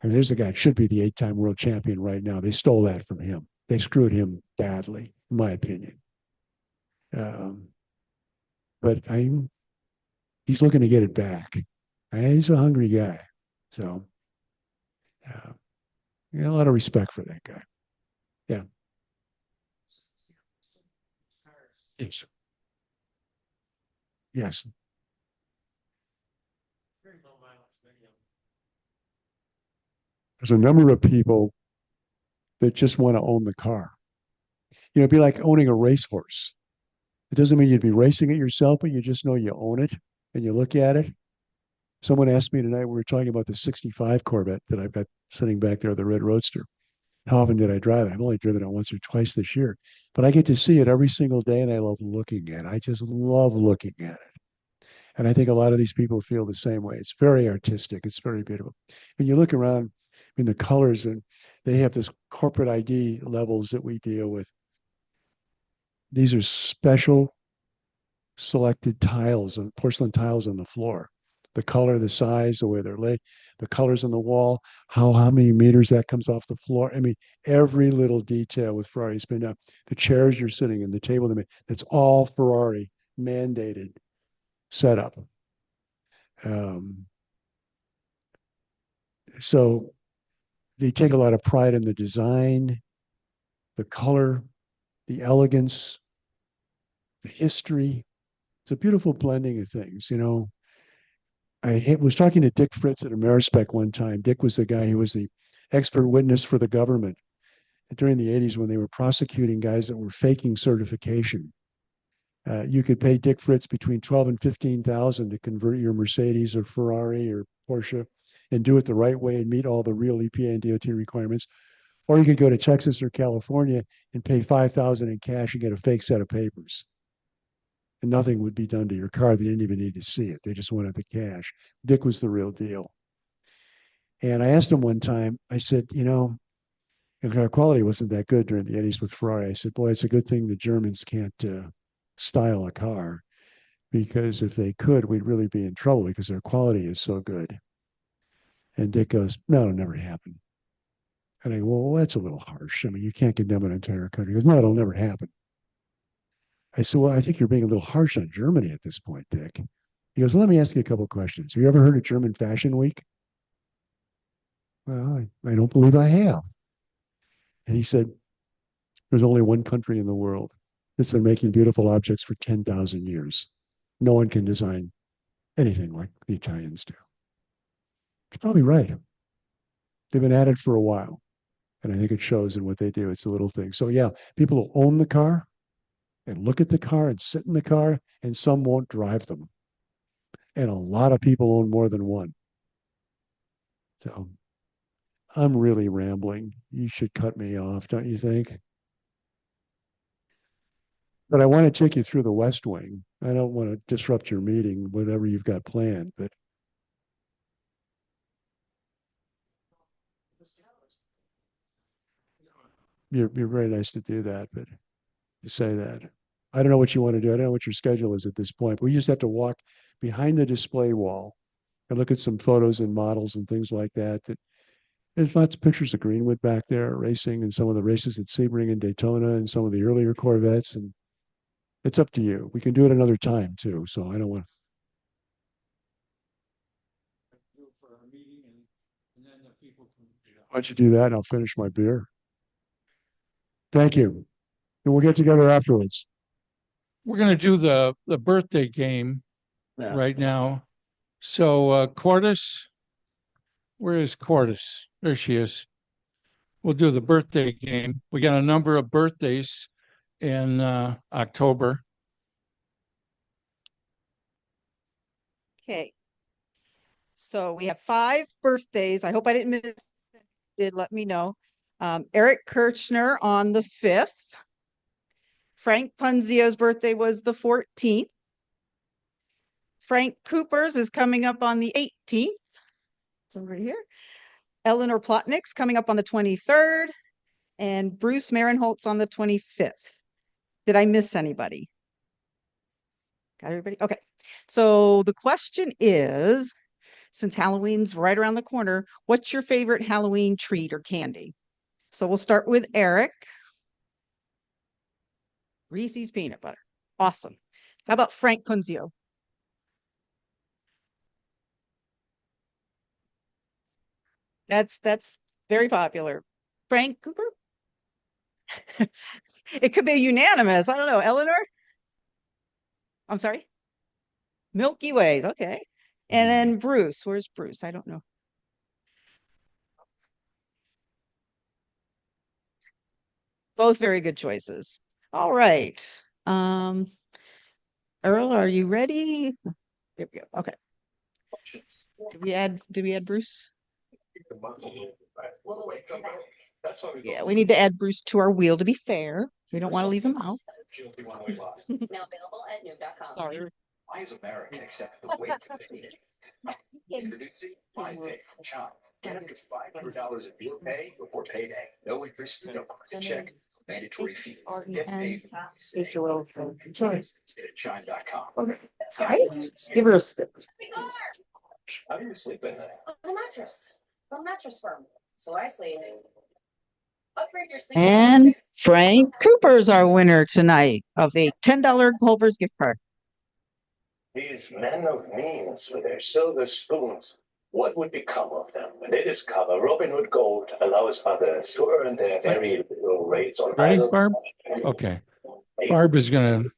I mean, there's a guy that should be the 8-time world champion right now. They stole that from him. They screwed him badly, in my opinion. Um, but he's looking to get it back. And he's a hungry guy. So, uh, a lot of respect for that guy. Yeah. Yes. Yes. There's a number of people that just want to own the car. It'd be like owning a racehorse. It doesn't mean you'd be racing it yourself, but you just know you own it and you look at it. Someone asked me tonight, we were talking about the 65 Corvette that I've got sitting back there, the red roadster. How often did I drive it? I've only driven it once or twice this year, but I get to see it every single day and I love looking at it. I just love looking at it. And I think a lot of these people feel the same way. It's very artistic. It's very beautiful. When you look around in the colors, and they have this corporate ID levels that we deal with. These are special selected tiles and porcelain tiles on the floor. The color, the size, the way they're laid, the colors on the wall, how many meters that comes off the floor. I mean, every little detail with Ferrari has been done. The chairs you're sitting in, the table, that's all Ferrari mandated setup. Um, so they take a lot of pride in the design, the color, the elegance, the history. It's a beautiful blending of things. I was talking to Dick Fritz at Amerispec one time. Dick was the guy who was the expert witness for the government during the 80s when they were prosecuting guys that were faking certification. You could pay Dick Fritz between 12 and 15,000 to convert your Mercedes or Ferrari or Porsche and do it the right way and meet all the real EPA and DOT requirements. Or you could go to Texas or California and pay 5,000 in cash and get a fake set of papers. And nothing would be done to your car. They didn't even need to see it. They just wanted the cash. Dick was the real deal. And I asked him one time, I said, our quality wasn't that good during the 80s with Ferrari. I said, boy, it's a good thing the Germans can't style a car, because if they could, we'd really be in trouble because their quality is so good. And Dick goes, no, it'll never happen. And I go, well, that's a little harsh. I mean, you can't condemn an entire country. He goes, no, it'll never happen. I said, well, I think you're being a little harsh on Germany at this point, Dick. He goes, well, let me ask you a couple of questions. Have you ever heard of German Fashion Week? Well, I don't believe I have. And he said, there's only one country in the world that's been making beautiful objects for 10,000 years. No one can design anything like the Italians do. He's probably right. They've been at it for a while. And I think it shows in what they do. It's the little things. So, yeah, people will own the car and look at the car and sit in the car, and some won't drive them. And a lot of people own more than one. So I'm really rambling. You should cut me off, don't you think? But I want to take you through the West Wing. I don't want to disrupt your meeting, whatever you've got planned. But you're very nice to do that, but to say that. I don't know what you want to do. I don't know what your schedule is at this point. We just have to walk behind the display wall and look at some photos and models and things like that. There's lots of pictures of Greenwood back there racing and some of the races at Sebring and Daytona and some of the earlier Corvettes. And it's up to you. We can do it another time too. So I don't want Do it for our meeting and then the people can. Why don't you do that and I'll finish my beer. Thank you. And we'll get together afterwards. We're gonna do the birthday game right now. So Cordis, where is Cordis? There she is. We'll do the birthday game. We got a number of birthdays in October. Okay. So we have 5 birthdays. I hope I didn't miss. Did let me know. Eric Kirchner on the 5th. Frank Punzio's birthday was the 14th. Frank Cooper's is coming up on the 18th. It's over here. Eleanor Plotnick's coming up on the 23rd. And Bruce Marinholtz on the 25th. Did I miss anybody? Got everybody? Okay. So the question is, since Halloween's right around the corner, what's your favorite Halloween treat or candy? So we'll start with Eric. Reese's peanut butter. Awesome. How about Frank Punzio? That's very popular. Frank Cooper? It could be unanimous. I don't know. Eleanor? I'm sorry? Milky Ways. Okay. And then Bruce. Where's Bruce? I don't know. Both very good choices. All right. Earl, are you ready? There we go. Okay. Did we add Bruce? Yeah, we need to add Bruce to our wheel to be fair. We don't want to leave him out. Now available at noom.com. Sorry. Why is America accept the way they need it? Introducing MyPay from Chime. Get up to $500 of your pay before payday. No interest, no check, mandatory fees. Get paid. At Chime.com. Sorry. Give her a sip. How do you sleep at night? On a mattress from Mattress Firm. So I sleep. Upgrade your sleep. And Frank Cooper's our winner tonight of a $10 Culver's gift card. These men of means with their silver spoons, what would become of them when they discover Robinhood Gold allows others to earn their very low rates on Ready, idle- Barb? Okay. Barb is going to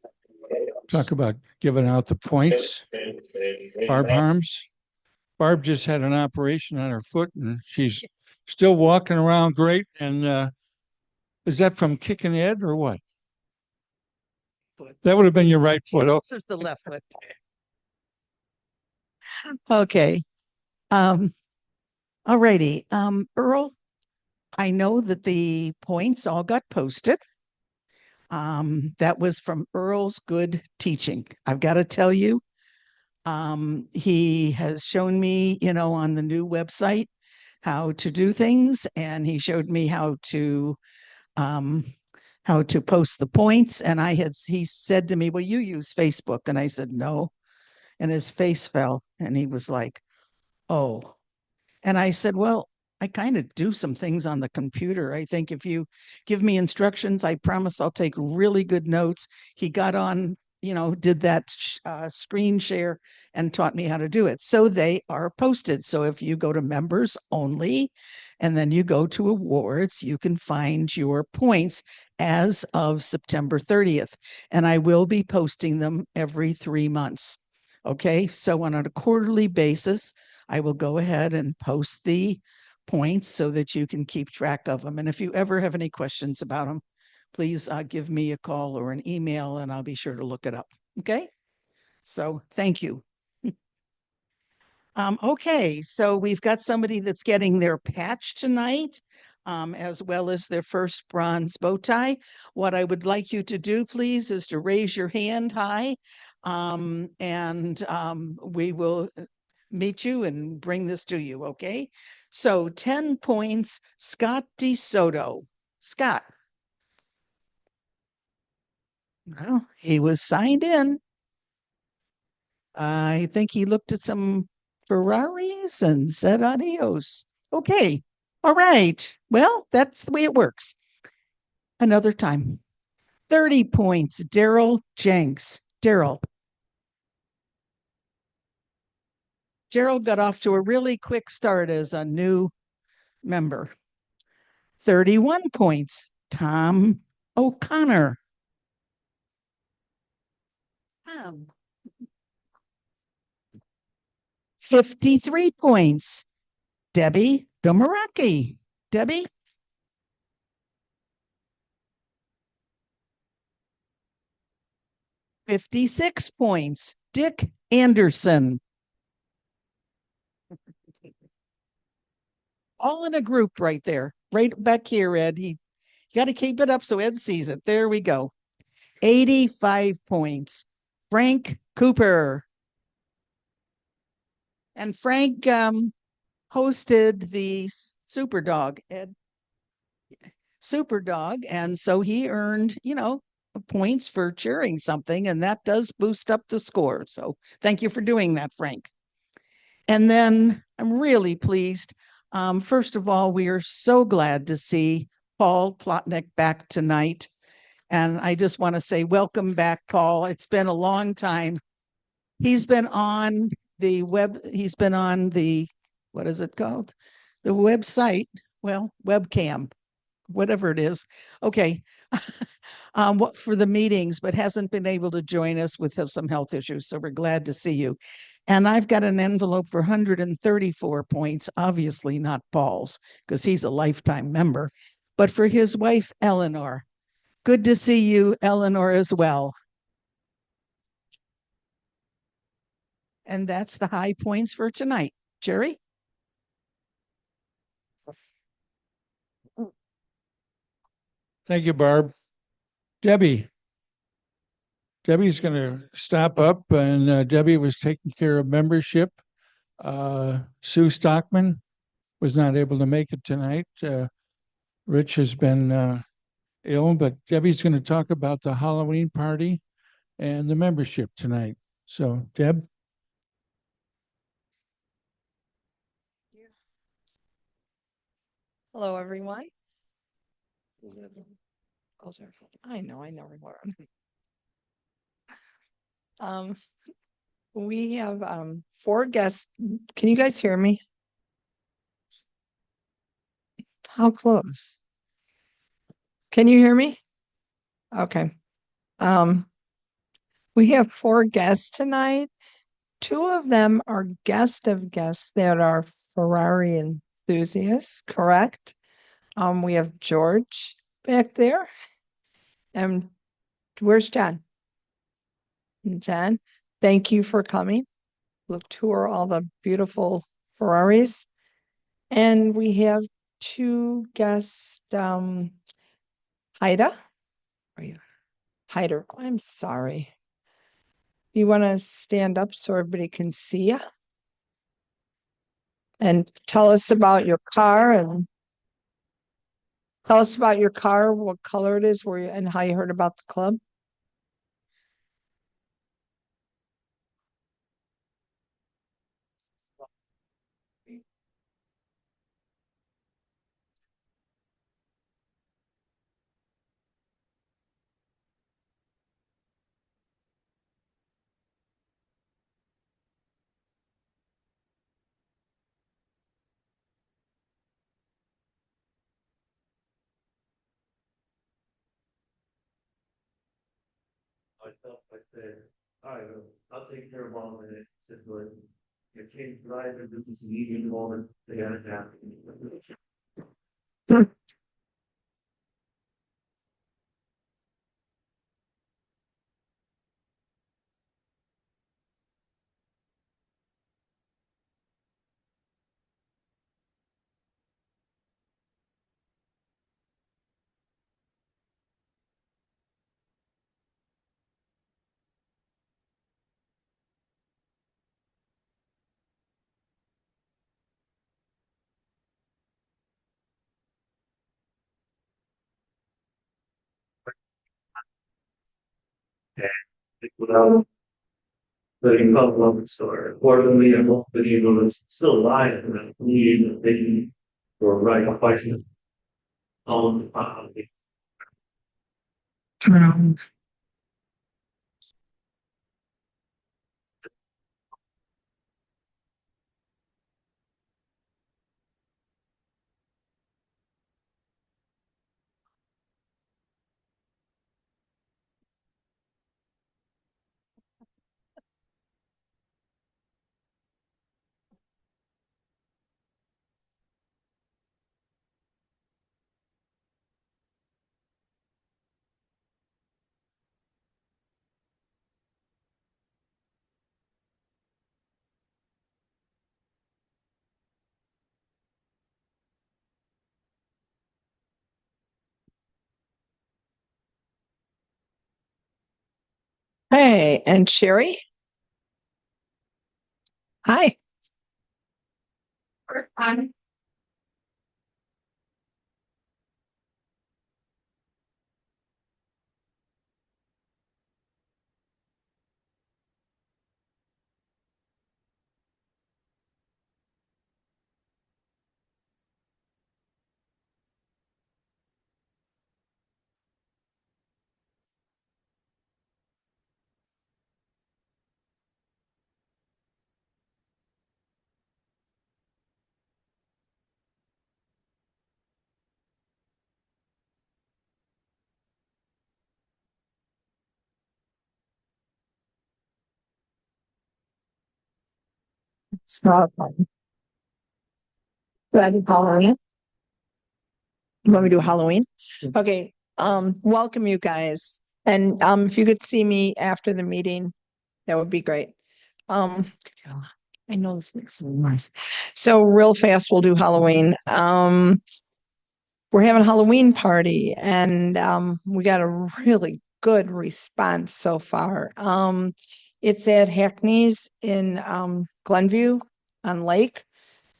talk about giving out the points. Barb Harms. Barb just had an operation on her foot and she's still walking around great. And is that from kicking Ed or what? That would have been your right foot. Oh, This is the left foot. Okay. All righty. Earl, I know that the points all got posted. That was from Earl's good teaching. I've got to tell you, he has shown me, on the new website how to do things, and he showed me how to post the points. And he said to me, "Well, you use Facebook," and I said, "No," and his face fell, and he was like, "Oh," and I said, "Well, I kind of do some things on the computer. I think if you give me instructions, I promise I'll take really good notes." He got on, did that screen share and taught me how to do it. So they are posted. So if you go to members only and then you go to awards, you can find your points as of September 30th. And I will be posting them every 3 months. Okay. So on a quarterly basis, I will go ahead and post the points so that you can keep track of them. And if you ever have any questions about them, please give me a call or an email and I'll be sure to look it up. Okay. So thank you. Okay. So we've got somebody that's getting their patch tonight, as well as their first bronze bow tie. What I would like you to do, please, is to raise your hand high, and we will meet you and bring this to you. Okay. So 10 points, Scott DeSoto. Scott. Well, he was signed in. I think he looked at some Ferraris and said adios. Okay. All right. Well, that's the way it works. Another time. 30 points. Daryl Jenks. Daryl. Gerald got off to a really quick start as a new member. 31 points. Tom O'Connor. 53 points. Debbie Domaraki. Debbie. 56 points. Dick Anderson. All in a group right there. Right back here, Ed. You got to keep it up so Ed sees it. There we go. 85 points. Frank Cooper. And Frank hosted the Super Dog, Ed. Super Dog. And so he earned, points for cheering something, and that does boost up the score. So thank you for doing that, Frank. And then I'm really pleased. First of all, we are so glad to see Paul Plotnick back tonight. And I just want to say, welcome back, Paul. It's been a long time. He's been on the what is it called? The website, well, webcam, whatever it is. Okay. For the meetings, but hasn't been able to join us with some health issues. So we're glad to see you. And I've got an envelope for 134 points, obviously not Paul's, because he's a lifetime member, but for his wife, Eleanor. Good to see you, Eleanor, as well. And that's the high points for tonight. Jerry? Thank you, Barb. Debbie. Debbie's going to stop up, and Debbie was taking care of membership. Sue Stockman was not able to make it tonight. Rich has been ill, but Debbie's going to talk about the Halloween party and the membership tonight. So, Deb. Hello, everyone. I know everyone. We have 4 guests. Can you guys hear me? How close? Can you hear me? Okay. We have 4 guests tonight. 2 of them are guest of guests that are Ferrari enthusiasts, correct? We have George back there. And where's John? John, thank you for coming. Look, tour all the beautiful Ferraris. And we have 2 guests, Haida. Are you Hyder? I'm sorry. You want to stand up so everybody can see you? And tell us about your car and tell us about your car, what color it is, where you, and how you heard about the club. I felt like all right, I'll take care of all of it. Said, "Good." It came right into this meeting moment. They had it down. and without letting up on the store. Quarterly and hopefully it was still alive and then leave and taking or right up license. Um, Hey, and Sherry? Hi. Hi. It's not fun. Ready, Halloween? You want me to do Halloween? Okay, welcome you guys. And if you could see me after the meeting, that would be great. Um, I know this makes some noise. So real fast, we'll do Halloween. We're having a Halloween party and we got a really good response so far. It's at Hackney's in Glenview on Lake.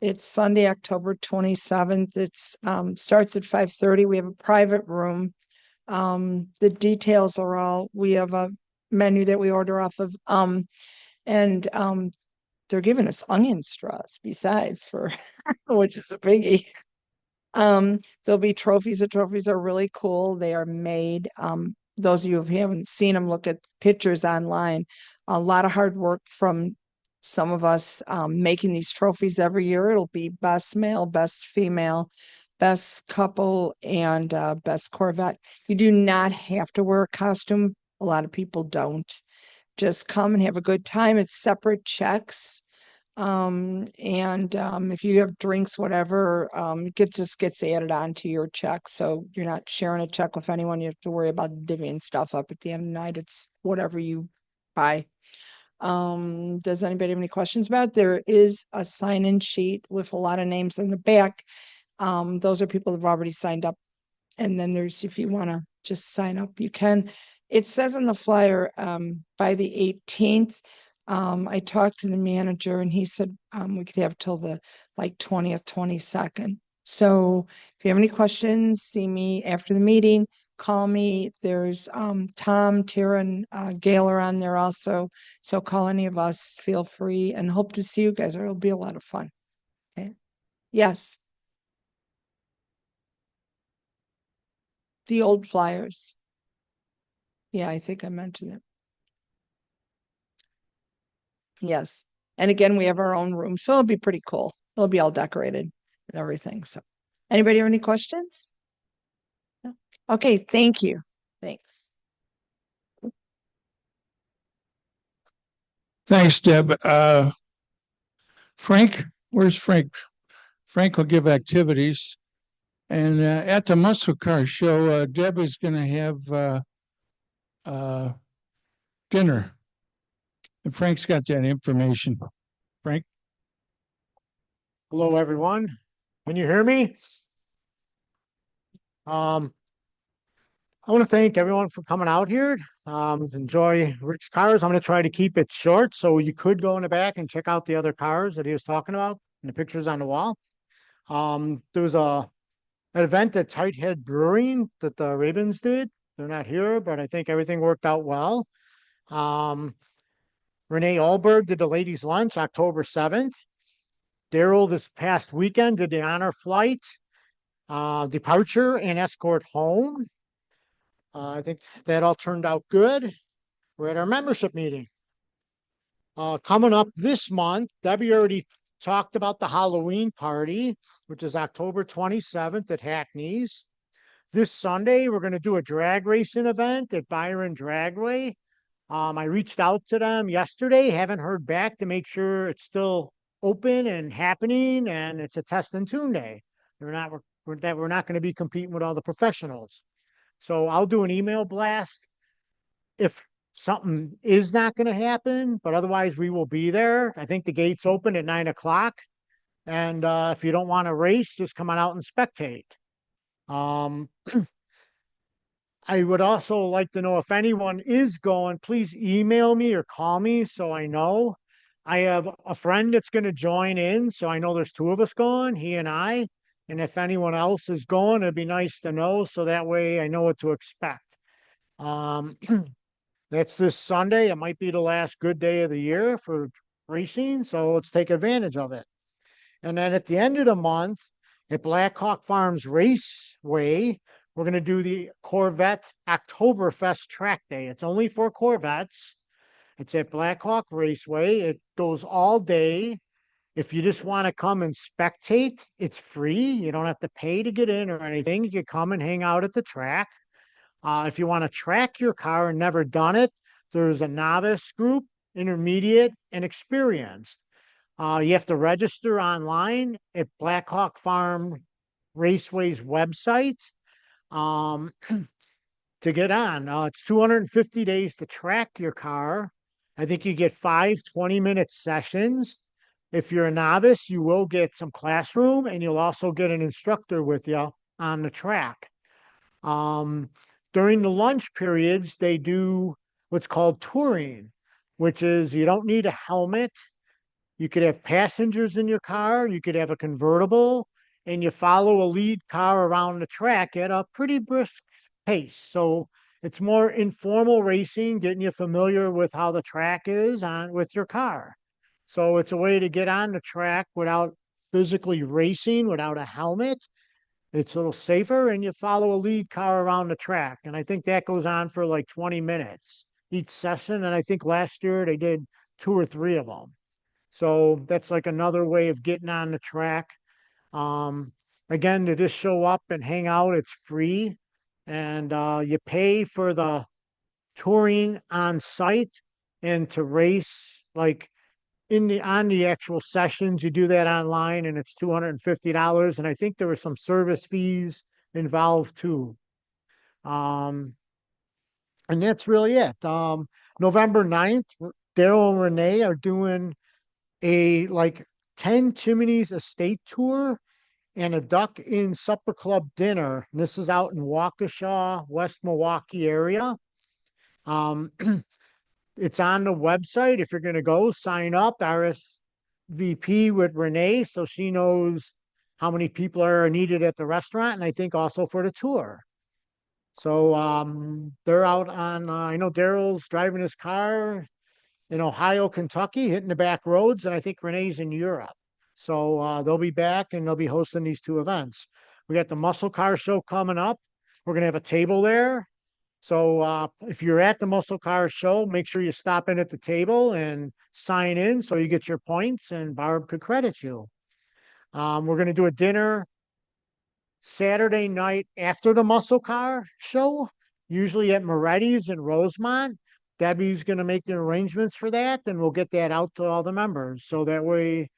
It's Sunday, October 27th. It's starts at 5:30. We have a private room. The details are all, we have a menu that we order off of. And they're giving us onion straws besides for, which is a biggie. There'll be trophies. The trophies are really cool. They are made. Those of you who haven't seen them, look at pictures online. A lot of hard work from some of us making these trophies every year. It'll be best male, best female, best couple, and best Corvette. You do not have to wear a costume. A lot of people don't. Just come and have a good time. It's separate checks. And if you have drinks, whatever, it just gets added onto your check. So you're not sharing a check with anyone. You have to worry about divvying stuff up at the end of the night. It's whatever you buy. Does anybody have any questions about it? There is a sign-in sheet with a lot of names in the back. Those are people that have already signed up. And then there's, if you want to just sign up, you can. It says on the flyer, by the 18th. I talked to the manager and he said, we could have till the like 20th, 22nd. So if you have any questions, see me after the meeting, call me. There's, Tom, Tara, and Gail are on there also. So call any of us, feel free, and hope to see you guys. It'll be a lot of fun. Okay. Yes. The old flyers. Yeah, I think I mentioned it. Yes. And again, we have our own room, so it'll be pretty cool. It'll be all decorated and everything. So anybody have any questions? No? Okay, thank you. Thanks. Thanks, Deb. Frank, where's Frank? Frank will give activities. And at the muscle car show, Deb is going to have dinner. And Frank's got that information. Frank? Hello, everyone. Can you hear me? I want to thank everyone for coming out here. Enjoy Rick's cars. I'm going to try to keep it short, so you could go in the back and check out the other cars that he was talking about and the pictures on the wall. There was an event at Tighthead Brewing that the Ravens did. They're not here, but I think everything worked out well. Renee Allberg did the ladies' lunch October 7th. Daryl this past weekend did the honor flight, departure and escort home. I think that all turned out good. We're at our membership meeting. Coming up this month, Debbie already talked about the Halloween party, which is October 27th at Hackney's. This Sunday, we're going to do a drag racing event at Byron Dragway. I reached out to them yesterday, haven't heard back to make sure it's still open and happening, and it's a test and tune day. We're not going to be competing with all the professionals. So I'll do an email blast if something is not going to happen, but otherwise we will be there. I think the gates open at 9 o'clock. And if you don't want to race, just come on out and spectate. I would also like to know if anyone is going, please email me or call me so I know. I have a friend that's going to join in, so I know there's two of us going, he and I. And if anyone else is going, it'd be nice to know so that way I know what to expect. That's this Sunday. It might be the last good day of the year for racing, so let's take advantage of it. And then at the end of the month, at Black Hawk Farms Raceway, we're going to do the Corvette Oktoberfest track day. It's only for Corvettes. It's at Black Hawk Raceway. It goes all day. If you just want to come and spectate, it's free. You don't have to pay to get in or anything. You can come and hang out at the track. If you want to track your car and never done it, there's a novice group, intermediate, and experienced. You have to register online at Black Hawk Farm Raceway's website to get on. It's 250 days to track your car. I think you get 5 20-minute sessions. If you're a novice, you will get some classroom and you'll also get an instructor with you on the track. During the lunch periods, they do what's called touring, which is you don't need a helmet. You could have passengers in your car. You could have a convertible, and you follow a lead car around the track at a pretty brisk pace. So it's more informal racing, getting you familiar with how the track is with your car. So it's a way to get on the track without physically racing, without a helmet. It's a little safer, and you follow a lead car around the track. And I think that goes on for like 20 minutes each session. And I think last year they did 2 or 3 of them. So that's like another way of getting on the track. Again, to just show up and hang out, it's free. And you pay for the touring on site, and to race like on the actual sessions, you do that online, and it's $250. And I think there were some service fees involved too. And that's really it. November 9th, Daryl and Renee are doing a like 10 Chimneys estate tour and a Duck Inn Supper Club dinner. And this is out in Waukesha, West Milwaukee area. It's on the website. If you're going to go, sign up, RSVP with Renee so she knows how many people are needed at the restaurant, and I think also for the tour. So they're out on, I know Daryl's driving his car in Ohio, Kentucky, hitting the back roads, and I think Renee's in Europe. So they'll be back, and they'll be hosting these 2 events. We got the muscle car show coming up. We're going to have a table there. So if you're at the muscle car show, make sure you stop in at the table and sign in so you get your points, and Barb could credit you. We're going to do a dinner Saturday night after the muscle car show, usually at Moretti's in Rosemont. Debbie's going to make the arrangements for that, and we'll get that out to all the members. So that way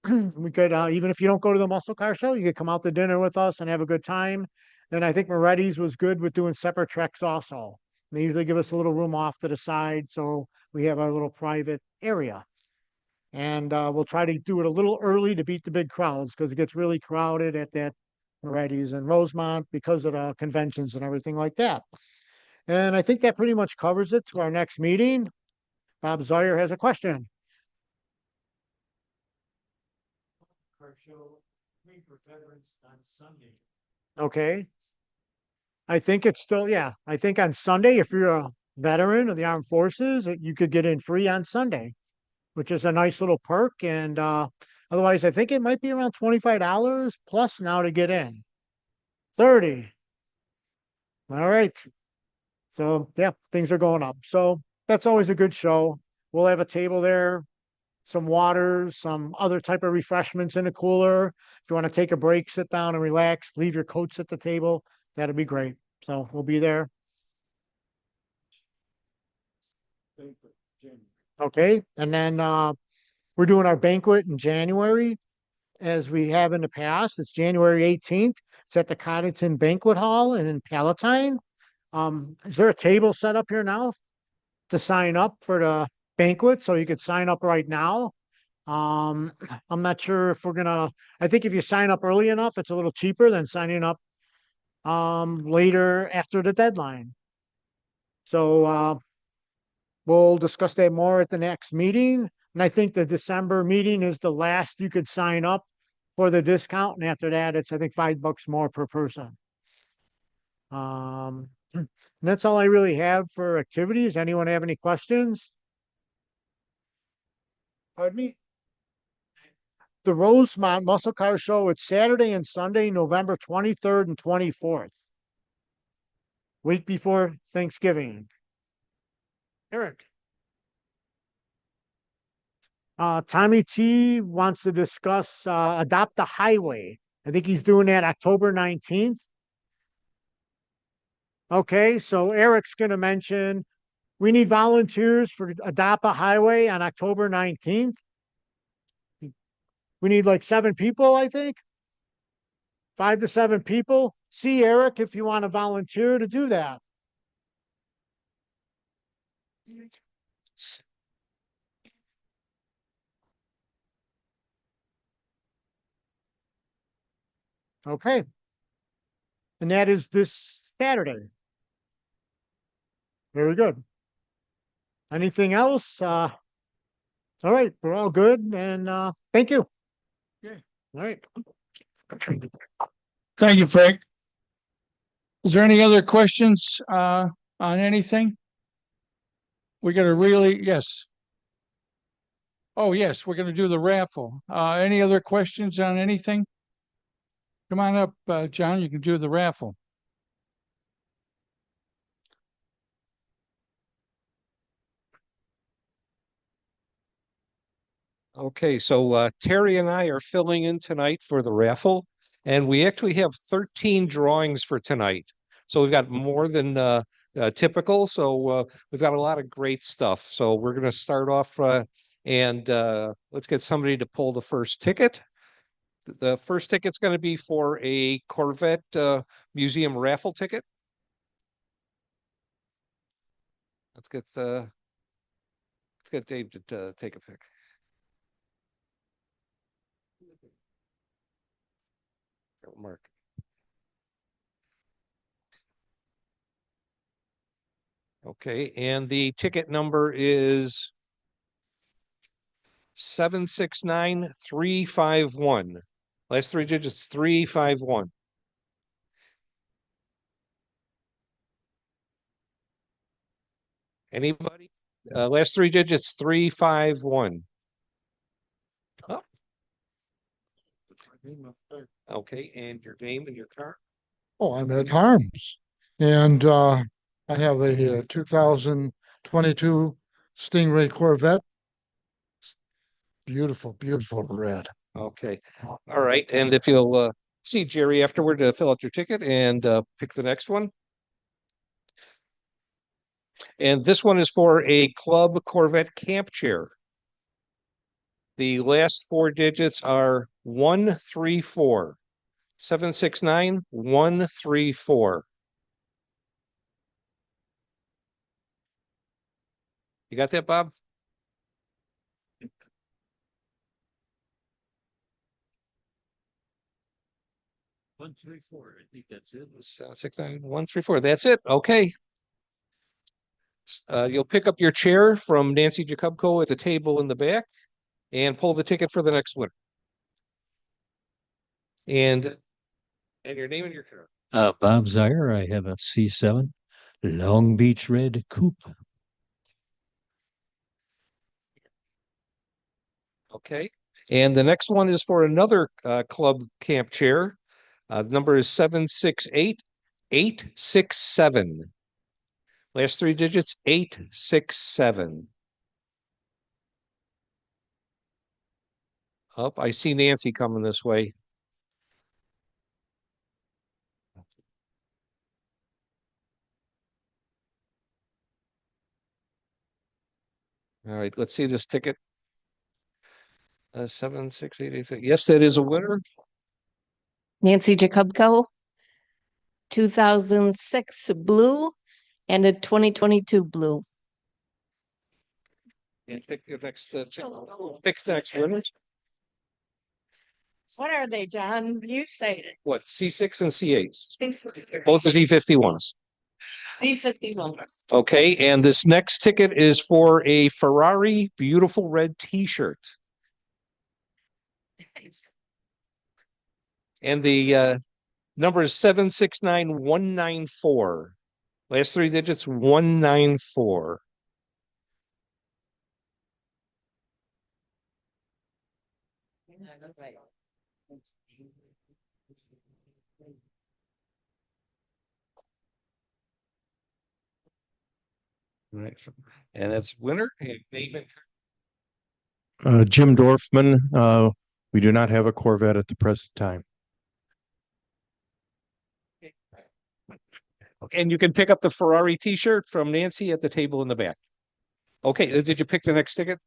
we could, even if you don't go to the muscle car show, you could come out to dinner with us and have a good time. Then I think Moretti's was good with doing separate treks also. They usually give us a little room off to the side, so we have our little private area. And we'll try to do it a little early to beat the big crowds, because it gets really crowded at that Moretti's in Rosemont because of the conventions and everything like that. And I think that pretty much covers it to our next meeting. Bob Zoyer has a question. Okay. I think it's still, yeah. I think on Sunday, if you're a veteran of the armed forces, you could get in free on Sunday, which is a nice little perk. And otherwise, I think it might be around $25 plus now to get in. 30. All right. So yeah, things are going up. So that's always a good show. We'll have a table there, some water, some other type of refreshments in the cooler. If you want to take a break, sit down and relax, leave your coats at the table. That'd be great. So we'll be there. Okay. And then we're doing our banquet in January, as we have in the past. It's January 18th. It's at the Coddington Banquet Hall and in Palatine. Is there a table set up here now to sign up for the banquet? So you could sign up right now. I'm not sure if I think if you sign up early enough, it's a little cheaper than signing up later after the deadline. So we'll discuss that more at the next meeting. And I think the December meeting is the last you could sign up for the discount. And after that, it's, I think, $5 more per person. And that's all I really have for activities. Anyone have any questions? Pardon me? The Rosemont Muscle Car Show, it's Saturday and Sunday, November 23rd and 24th. Week before Thanksgiving. Eric. Tommy T wants to discuss Adopt a Highway. I think he's doing that October 19th. Okay, so Eric's going to mention we need volunteers for Adopt a Highway on October 19th. We need like 7 people, I think. 5 to 7 people. See Eric if you want to volunteer to do that. Okay. And that is this Saturday. Very good. Anything else? All right, we're all good. And thank you. Okay. All right. Thank you, Frank. Is there any other questions on anything? We got to really, yes. Oh, yes, we're going to do the raffle. Any other questions on anything? Come on up, John, you can do the raffle. Okay, so Terry and I are filling in tonight for the raffle, and we actually have 13 drawings for tonight. So we've got more than typical. So we've got a lot of great stuff. So we're going to start off and let's get somebody to pull the first ticket. The first ticket's going to be for a Corvette museum raffle ticket. Let's get Dave to take a pick. Mark. Okay, and the ticket number is 769351. Last 3 digits 351. Anybody? Last 3 digits 351. Oh. Okay, and your name and your car? Oh, I'm Ed Harms, and I have a 2022 Stingray Corvette. Beautiful, beautiful red. Okay, all right. And if you'll see Jerry afterward to fill out your ticket and pick the next one. And this one is for a Club Corvette camp chair. The last 4 digits are 134. 769134. You got that, Bob? One, three, four. I think that's it. 769134. That's it. Okay. You'll pick up your chair from Nancy Jacobko at the table in the back and pull the ticket for the next winner. And your name and your car. Bob Zier, I have a C7 Long Beach Red Coupe. Okay, and the next one is for another club camp chair. Number is 768-867. Last three digits, 867. Up, I see Nancy coming this way. All right, let's see this ticket. 76883. Yes, that is a winner. Nancy Jacobko, 2006 blue and a 2022 blue. And pick the next winner. What are they, John? You say it. What, C6 and C8s? Both are D51s. C51. Okay, and this next ticket is for a Ferrari beautiful red t-shirt. And the number is 769-194. Last three digits, 194. Right, and that's winner. Jim Dorfman. We do not have a Corvette at the present time. Okay, and you can pick up the Ferrari t-shirt from Nancy at the table in the back. Okay, did you pick the next ticket?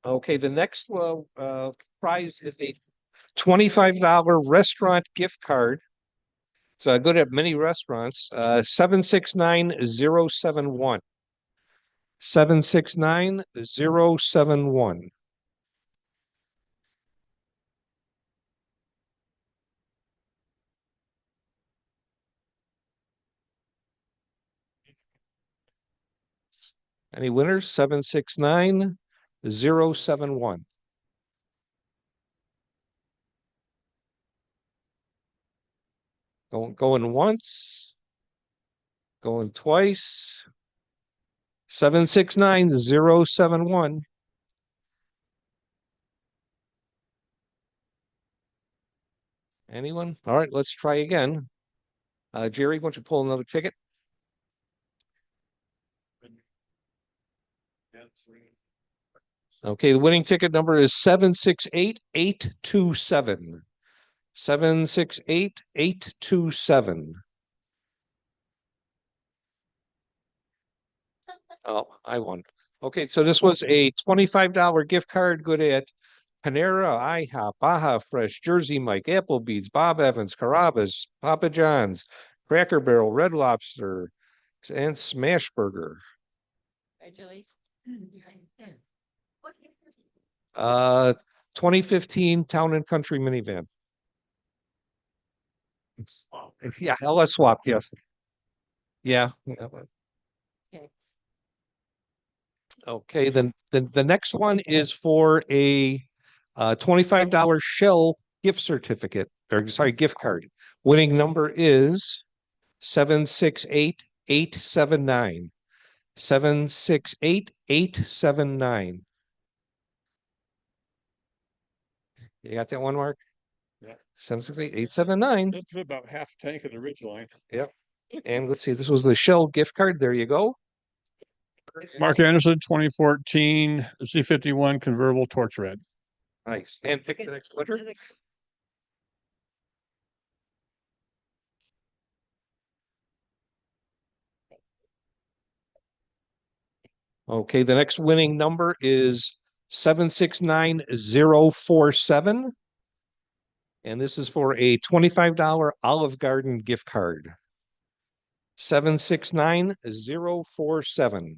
Okay, the next prize is a $25 restaurant gift card. So good at many restaurants. 769-071. 769-071. Any winners? 769-071. Going once, going twice. 769-071. Anyone? All right, let's try again. Jerry, why don't you pull another ticket? Okay, the winning ticket number is 768-827. 768-827. Oh, I won. Okay, so this was a $25 gift card good at Panera, IHOP, Baja Fresh, Jersey Mike, Applebee's, Bob Evans, Carrabba's, Papa John's, Cracker Barrel, Red Lobster, and Smashburger. Hi, Julie. 2015 Town and Country minivan. Yeah, LS swapped, yes. Yeah. Okay, then the next one is for a $25 Shell gift certificate, or sorry, gift card. Winning number is 768-879. 768-879. You got that one, Mark? Yeah. 768-879. That's about half tank of the Ridgeline. Yep. And let's see, this was the Shell gift card. There you go. Mark Anderson, 2014 Z51 convertible torch red. Nice. And pick the next winner. Okay, the next winning number is 769-047. And this is for a $25 Olive Garden gift card. 769-047.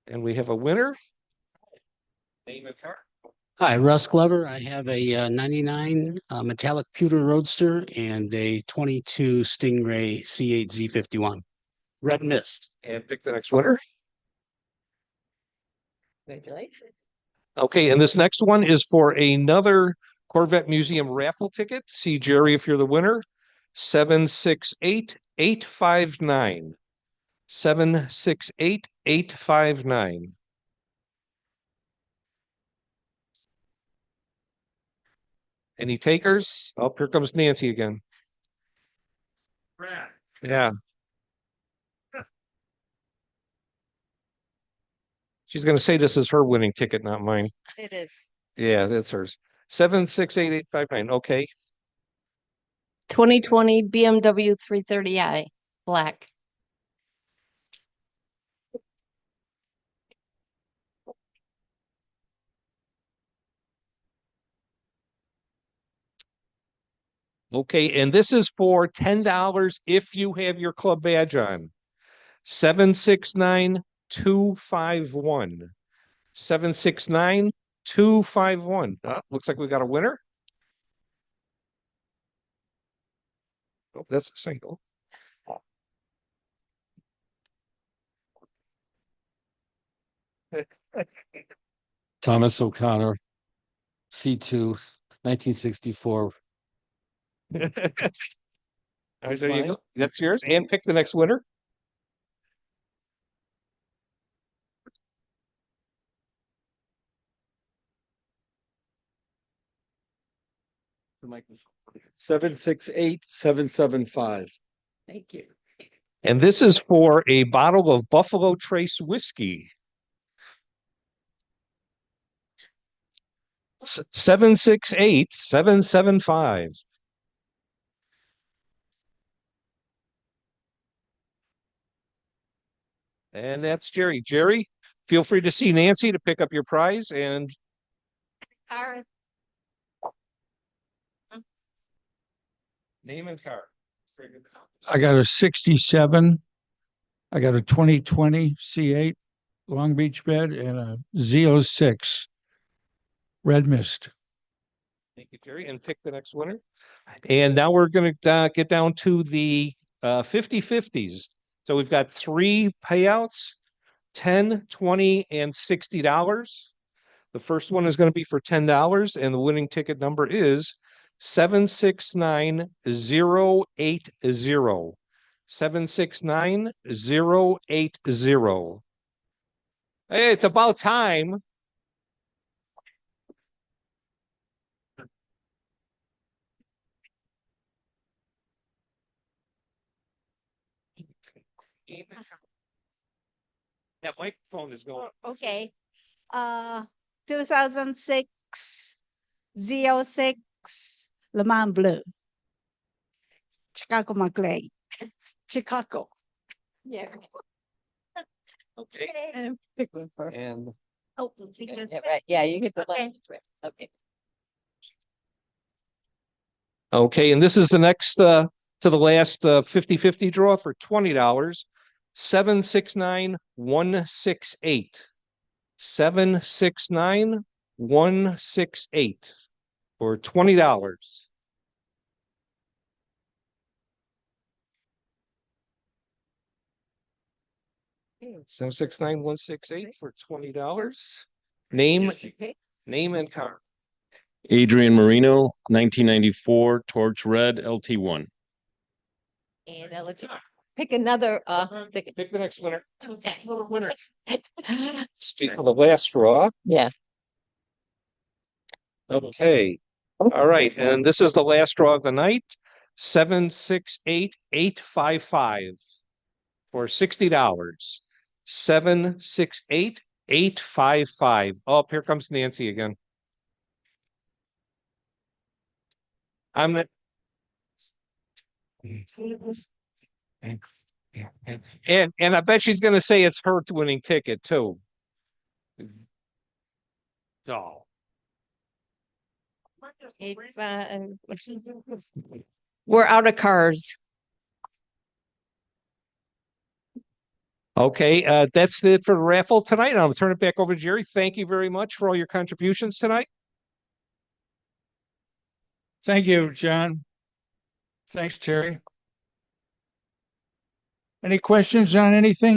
And we have a winner. Name and card. Hi, Russ Glover. I have a 99 metallic pewter roadster and a 22 Stingray C8 Z51. Red Mist. And pick the next winner. Congratulations. Okay, and this next one is for another Corvette Museum raffle ticket. See Jerry if you're the winner. 768-859. 768-859. Any takers? Oh, here comes Nancy again. Yeah. She's going to say this is her winning ticket, not mine. It is. Yeah, that's hers. 768-859. Okay. 2020 BMW 330i, black. Okay, and this is for $10 if you have your club badge on. 769-251. 769-251. Looks like we got a winner. Oh, that's a single. Thomas O'Connor, C2, 1964. There you go. That's yours. And pick the next winner. The microphone. 768-775. Thank you. And this is for a bottle of Buffalo Trace whiskey. 768-775. And that's Jerry. Jerry, feel free to see Nancy to pick up your prize and Car. name and card. I got a 67. I got a 2020 C8 Long Beach bed and a Z06 Red Mist. Thank you, Jerry. And pick the next winner. And now we're going to get down to the 50-50s. So we've got three payouts, $10, $20, and $60. The first one is going to be for $10, and the winning ticket number is 769-080. 769-080. Hey, it's about time. That microphone is going. Okay. 2006 Z06 Le Mans Blue. Chicago McLean. Chicago. Yeah. Okay. And pick one for. And Oh, Yeah, right. Yeah, you get the Okay. last trip. Okay. okay, and this is the next to the last 50-50 draw for $20. 769-168. 769-168 for $20. 769-168 for $20. Name and card. Adrian Marino, 1994, Torch Red, LT1. And I'll let you pick another ticket. Pick the next winner. Winner. Speak for the last draw. Yeah. Okay. All right. And this is the last draw of the night. 768-855 for $60. 768-855. Oh, here comes Nancy again. I'm Thanks. and I bet she's gonna say it's her winning ticket too. So We're out of cars. okay, that's it for the raffle tonight. I'll turn it back over to Jerry. Thank you very much for all your contributions tonight. Thank you, John. Thanks, Terry. Any questions on anything?